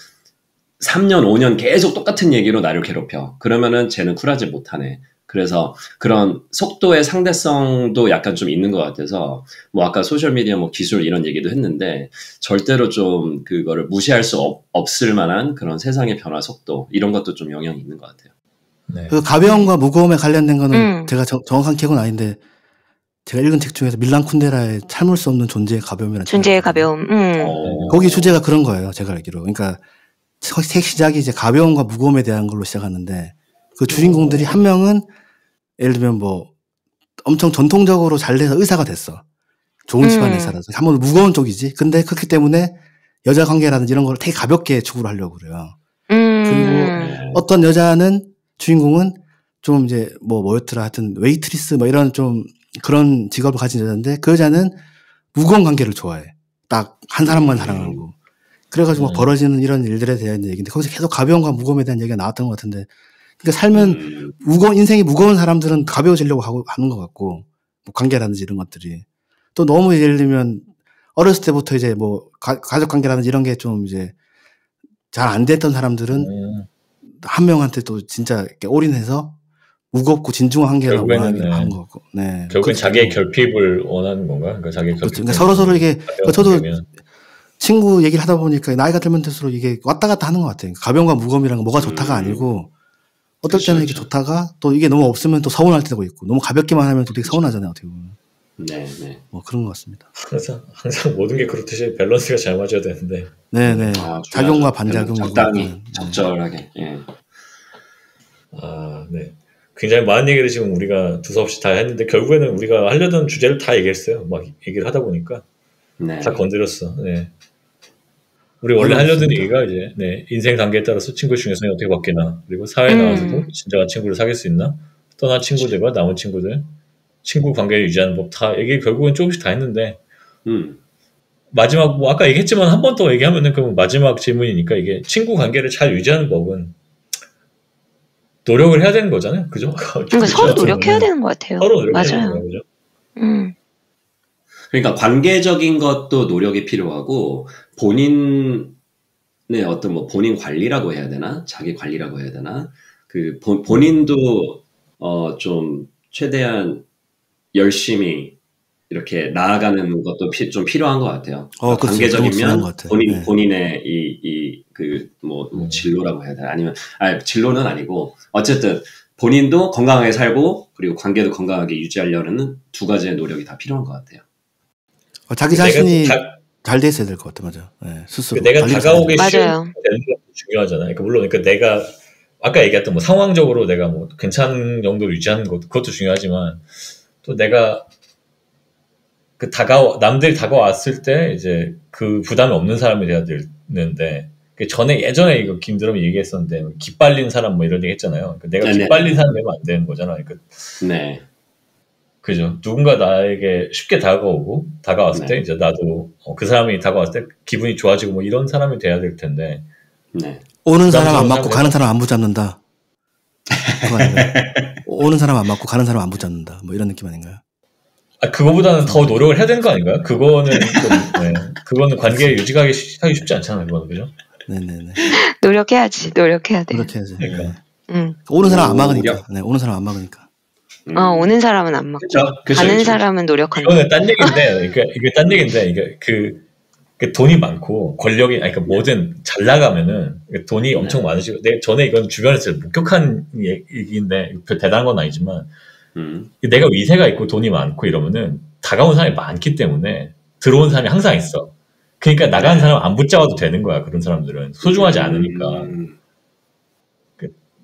[SPEAKER 2] 3년, 5년 계속 똑같은 얘기로 나를 괴롭혀. 그러면은 쟤는 쿨하지 못하네. 그래서 그런 속도의 상대성도 약간 좀 있는 것 같아서 뭐 아까 소셜미디어 뭐 기술 이런 얘기도 했는데 절대로 좀 그거를 무시할 수 없을 만한 그런 세상의 변화 속도 이런 것도 좀 영향이 있는 것 같아요.
[SPEAKER 5] 그 가벼움과 무거움에 관련된 거는 제가 정확한 기억은 아닌데 제가 읽은 책 중에서 밀란 쿤데라의 참을 수 없는 존재의 가벼움이라는
[SPEAKER 3] 존재의 가벼움.
[SPEAKER 5] 거기 주제가 그런 거예요. 제가 알기로. 그러니까 책 시작이 이제 가벼움과 무거움에 대한 걸로 시작하는데 그 주인공들이 한 명은 예를 들면 뭐 엄청 전통적으로 잘 돼서 의사가 됐어. 좋은 집안의 의사라서. 한 번 무거운 쪽이지. 근데 그렇기 때문에 여자 관계라든지 이런 걸 되게 가볍게 추구를 하려고 그래요. 그리고 어떤 여자는 주인공은 좀 이제 뭐였더라 하여튼 웨이트리스 뭐 이런 좀 그런 직업을 가진 여자인데 그 여자는 무거운 관계를 좋아해. 딱 한 사람만 사랑하고. 그래가지고 막 벌어지는 이런 일들에 대한 얘기인데 거기서 계속 가벼움과 무거움에 대한 얘기가 나왔던 것 같은데 그러니까 삶은 인생이 무거운 사람들은 가벼워지려고 하는 것 같고 뭐 관계라든지 이런 것들이 또 너무 예를 들면 어렸을 때부터 이제 뭐 가족 관계라든지 이런 게 좀 이제 잘 안 됐던 사람들은 한 명한테 또 진짜 이렇게 올인해서 무겁고 진중한 관계를 원하는 하는 거고. 네.
[SPEAKER 1] 결국엔 자기의 결핍을 원하는 건가? 그러니까 자기의 결핍.
[SPEAKER 5] 그러니까 서로 이게 저도 친구 얘기를 하다 보니까 나이가 들면 들수록 이게 왔다 갔다 하는 것 같아요. 가벼움과 무거움이란 건 뭐가 좋다가 아니고 어떨 때는 이게 좋다가 또 이게 너무 없으면 또 서운할 때도 있고 너무 가볍게만 하면 또 되게 서운하잖아요. 어떻게 보면.
[SPEAKER 2] 네.
[SPEAKER 5] 뭐 그런 것 같습니다.
[SPEAKER 1] 항상 모든 게 그렇듯이 밸런스가 잘 맞아야 되는데.
[SPEAKER 5] 네네. 작용과 반작용.
[SPEAKER 2] 적당히 적절하게. 예.
[SPEAKER 1] 네. 굉장히 많은 얘기를 지금 우리가 두서없이 다 했는데 결국에는 우리가 하려던 주제를 다 얘기했어요. 막 얘기를 하다 보니까 다 건드렸어. 네. 우리 원래 하려던 얘기가 이제 인생 단계에 따라서 친구 중에서 어떻게 바뀌나 그리고 사회에 나와서도 진정한 친구를 사귈 수 있나 떠난 친구들과 남은 친구들 친구 관계를 유지하는 법 다 얘기 결국엔 조금씩 다 했는데 마지막 뭐 아까 얘기했지만 한 번 더 얘기하면은 그 마지막 질문이니까 이게 친구 관계를 잘 유지하는 법은 노력을 해야 되는 거잖아요, 그죠?
[SPEAKER 3] 그러니까 서로 노력해야 되는 것 같아요.
[SPEAKER 1] 서로 노력해야
[SPEAKER 3] 맞아요.
[SPEAKER 1] 되는 거죠.
[SPEAKER 2] 그러니까 관계적인 것도 노력이 필요하고 본인의 어떤 뭐 본인 관리라고 해야 되나, 자기 관리라고 해야 되나, 그 본인도 좀 최대한 열심히 이렇게 나아가는 것도 좀 필요한 것 같아요. 관계적이면 본인의 뭐 진로라고 해야 되나, 아니면 진로는 아니고 어쨌든 본인도 건강하게 살고 그리고 관계도 건강하게 유지하려는 두 가지의 노력이 다 필요한 것 같아요.
[SPEAKER 5] 자기 자신이 잘 됐어야 될 것 같아, 맞아. 네, 스스로.
[SPEAKER 1] 내가 다가오기 쉬운 게 중요하잖아요. 그러니까 물론 내가 아까 얘기했던 뭐 상황적으로 내가 뭐 괜찮은 정도로 유지하는 그것도 중요하지만 또 내가 남들이 다가왔을 때 이제 그 부담이 없는 사람이 돼야 되는데 예전에 이거 김드럼이 얘기했었는데 기빨린 사람 뭐 이런 얘기 했잖아요. 그러니까 내가 기빨린 사람 되면 안 되는 거잖아. 그러니까
[SPEAKER 2] 네.
[SPEAKER 1] 그죠. 누군가 나에게 쉽게 다가왔을 때 이제 나도 그 사람이 다가왔을 때 기분이 좋아지고 뭐 이런 사람이 돼야 될 텐데.
[SPEAKER 2] 네.
[SPEAKER 5] 오는 사람 안 맞고 가는 사람 안 붙잡는다. 오는 사람 안 맞고 가는 사람 안 붙잡는다. 뭐 이런 느낌 아닌가요?
[SPEAKER 1] 그거보다는 더 노력을 해야 되는 거 아닌가요? 그거는 그거는 관계 유지하기 쉽지 않잖아요. 그거는 그죠?
[SPEAKER 5] 네네네.
[SPEAKER 3] 노력해야지. 노력해야 돼.
[SPEAKER 5] 노력해야지.
[SPEAKER 1] 그러니까.
[SPEAKER 5] 오는 사람 안 막으니까. 네, 오는 사람 안 막으니까.
[SPEAKER 3] 오는 사람은 안 막고 가는 사람은 노력한다.
[SPEAKER 1] 이거는 딴 얘기인데, 이게 딴 얘기인데, 이게 그 돈이 많고 권력이, 그러니까 뭐든 잘 나가면은 돈이 엄청 많으시고, 전에 이건 주변에서 목격한 얘기인데 별 대단한 건 아니지만, 내가 위세가 있고 돈이 많고 이러면은 다가온 사람이 많기 때문에 들어온 사람이 항상 있어. 그러니까 나가는 사람 안 붙잡아도 되는 거야. 그런 사람들은 소중하지 않으니까.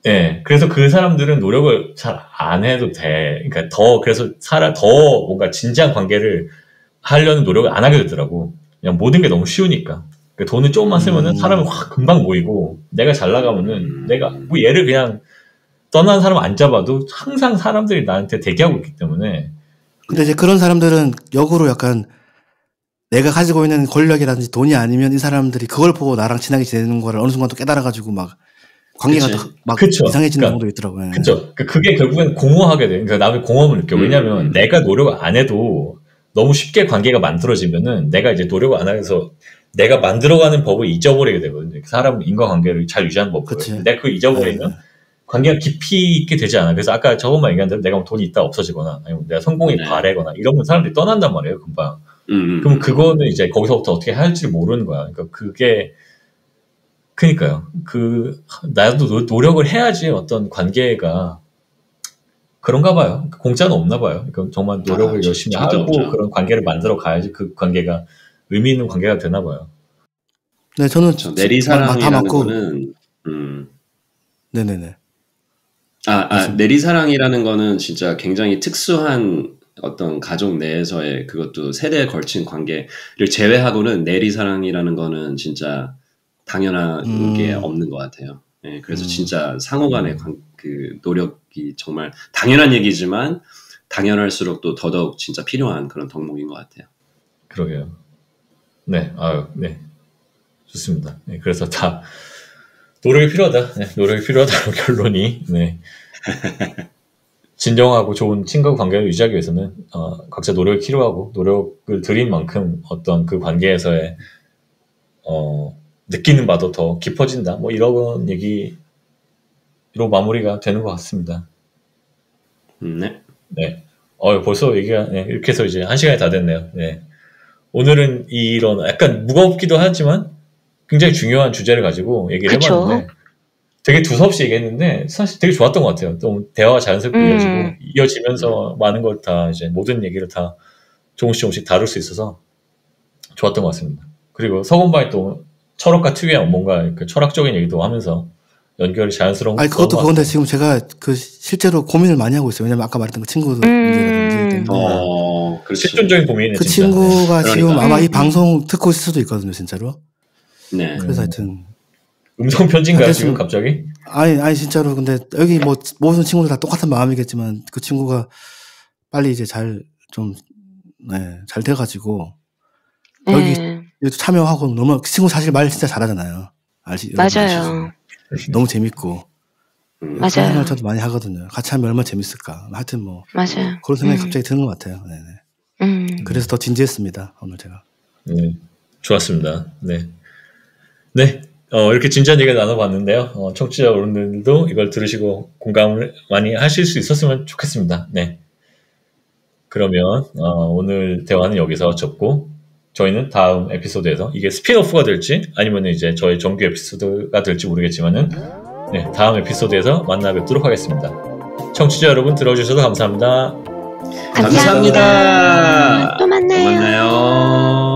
[SPEAKER 1] 네, 그래서 그 사람들은 노력을 잘 안 해도 돼. 그러니까 그래서 더 뭔가 진지한 관계를 하려는 노력을 안 하게 되더라고. 그냥 모든 게 너무 쉬우니까. 그러니까 돈을 조금만 쓰면은 사람이 확 금방 모이고, 내가 잘 나가면은 내가 뭐 얘를 그냥 떠난 사람 안 잡아도 항상 사람들이 나한테 대기하고 있기 때문에.
[SPEAKER 5] 근데 이제 그런 사람들은 역으로 약간 내가 가지고 있는 권력이라든지 돈이 아니면 이 사람들이 그걸 보고 나랑 친하게 지내는 거를 어느 순간 또 깨달아가지고 막 관계가 막 이상해지는 경우도 있더라고요.
[SPEAKER 1] 그렇죠. 그게 결국엔 공허하게 돼. 그러니까 남의 공허함을 느껴. 왜냐하면 내가 노력을 안 해도 너무 쉽게 관계가 만들어지면은 내가 이제 노력을 안 해서 내가 만들어가는 법을 잊어버리게 되거든요. 사람 인과관계를 잘 유지하는 법을. 내가 그걸 잊어버리면 관계가 깊이 있게 되지 않아. 그래서 아까 저번만 얘기한 대로 내가 돈이 있다 없어지거나 아니면 내가 성공이 바래거나 이러면 사람들이 떠난단 말이에요. 금방. 그럼 그거는 이제 거기서부터 어떻게 할지 모르는 거야. 그러니까 그니까요. 나도 노력을 해야지 어떤 관계가 그런가 봐요. 공짜는 없나 봐요. 정말 노력을 열심히 하고 없죠. 그런 관계를 만들어 가야지 그 관계가 의미 있는 관계가 되나 봐요.
[SPEAKER 5] 네, 저는
[SPEAKER 2] 내리사랑이라는 거는
[SPEAKER 5] 네네네.
[SPEAKER 2] 내리사랑이라는 거는 진짜 굉장히 특수한 어떤 가족 내에서의 그것도 세대에 걸친 관계를 제외하고는 내리사랑이라는 거는 진짜 당연한 게 없는 것 같아요. 네, 그래서 진짜 상호간의 그 노력이 정말 당연한 얘기지만 당연할수록 또 더더욱 진짜 필요한 그런 덕목인 것 같아요.
[SPEAKER 1] 그러게요. 네, 네, 좋습니다. 네, 그래서 다 노력이 필요하다. 네, 노력이 필요하다는 결론이. 네. 진정하고 좋은 친구 관계를 유지하기 위해서는 각자 노력이 필요하고 노력을 들인 만큼 어떤 그 관계에서의 느끼는 바도 더 깊어진다. 뭐 이런 얘기로 마무리가 되는 것 같습니다.
[SPEAKER 2] 네.
[SPEAKER 1] 네. 벌써 얘기가 이렇게 해서 이제 1시간이 다 됐네요. 네. 오늘은 이런 약간 무겁기도 하지만 굉장히 중요한 주제를 가지고 얘기를 해봤는데 되게 두서없이 얘기했는데 사실 되게 좋았던 것 같아요. 또 대화가 자연스럽게 이어지면서 많은 걸 다 이제 모든 얘기를 다 조금씩 다룰 수 있어서 좋았던 것 같습니다. 그리고 서건바이 또 철학과 특유의 뭔가 그 철학적인 얘기도 하면서 연결이 자연스러운.
[SPEAKER 5] 아니 그것도 그런데 지금 제가 그 실제로 고민을 많이 하고 있어요. 왜냐면 아까 말했던 그 친구들 문제라든지.
[SPEAKER 1] 실존적인 고민이네.
[SPEAKER 5] 그 진짜. 친구가 지금 아마 이 방송 듣고 있을 수도 있거든요, 진짜로.
[SPEAKER 2] 네.
[SPEAKER 5] 그래서 하여튼.
[SPEAKER 1] 음성 편지인가요 지금 갑자기?
[SPEAKER 5] 아니 진짜로. 근데 여기 뭐 모든 친구들 다 똑같은 마음이겠지만 그 친구가 빨리 이제 잘 돼가지고 여기 참여하고 너무 그 친구 사실 말 진짜 잘하잖아요.
[SPEAKER 3] 맞아요.
[SPEAKER 5] 너무 재밌고.
[SPEAKER 3] 맞아요.
[SPEAKER 5] 저도 많이 하거든요. 같이 하면 얼마나 재밌을까. 하여튼 뭐
[SPEAKER 3] 맞아요.
[SPEAKER 5] 그런 생각이 갑자기 드는 것 같아요. 네네. 그래서 더 진지했습니다 오늘 제가.
[SPEAKER 1] 좋았습니다. 네. 이렇게 진지한 얘기를 나눠봤는데요. 청취자 여러분들도 이걸 들으시고 공감을 많이 하실 수 있었으면 좋겠습니다. 네. 그러면 오늘 대화는 여기서 접고 저희는 다음 에피소드에서 이게 스핀오프가 될지 아니면 이제 저희 정규 에피소드가 될지 모르겠지만은 다음 에피소드에서 만나 뵙도록 하겠습니다. 청취자 여러분 들어주셔서 감사합니다.
[SPEAKER 2] 감사합니다.
[SPEAKER 3] 또 만나요.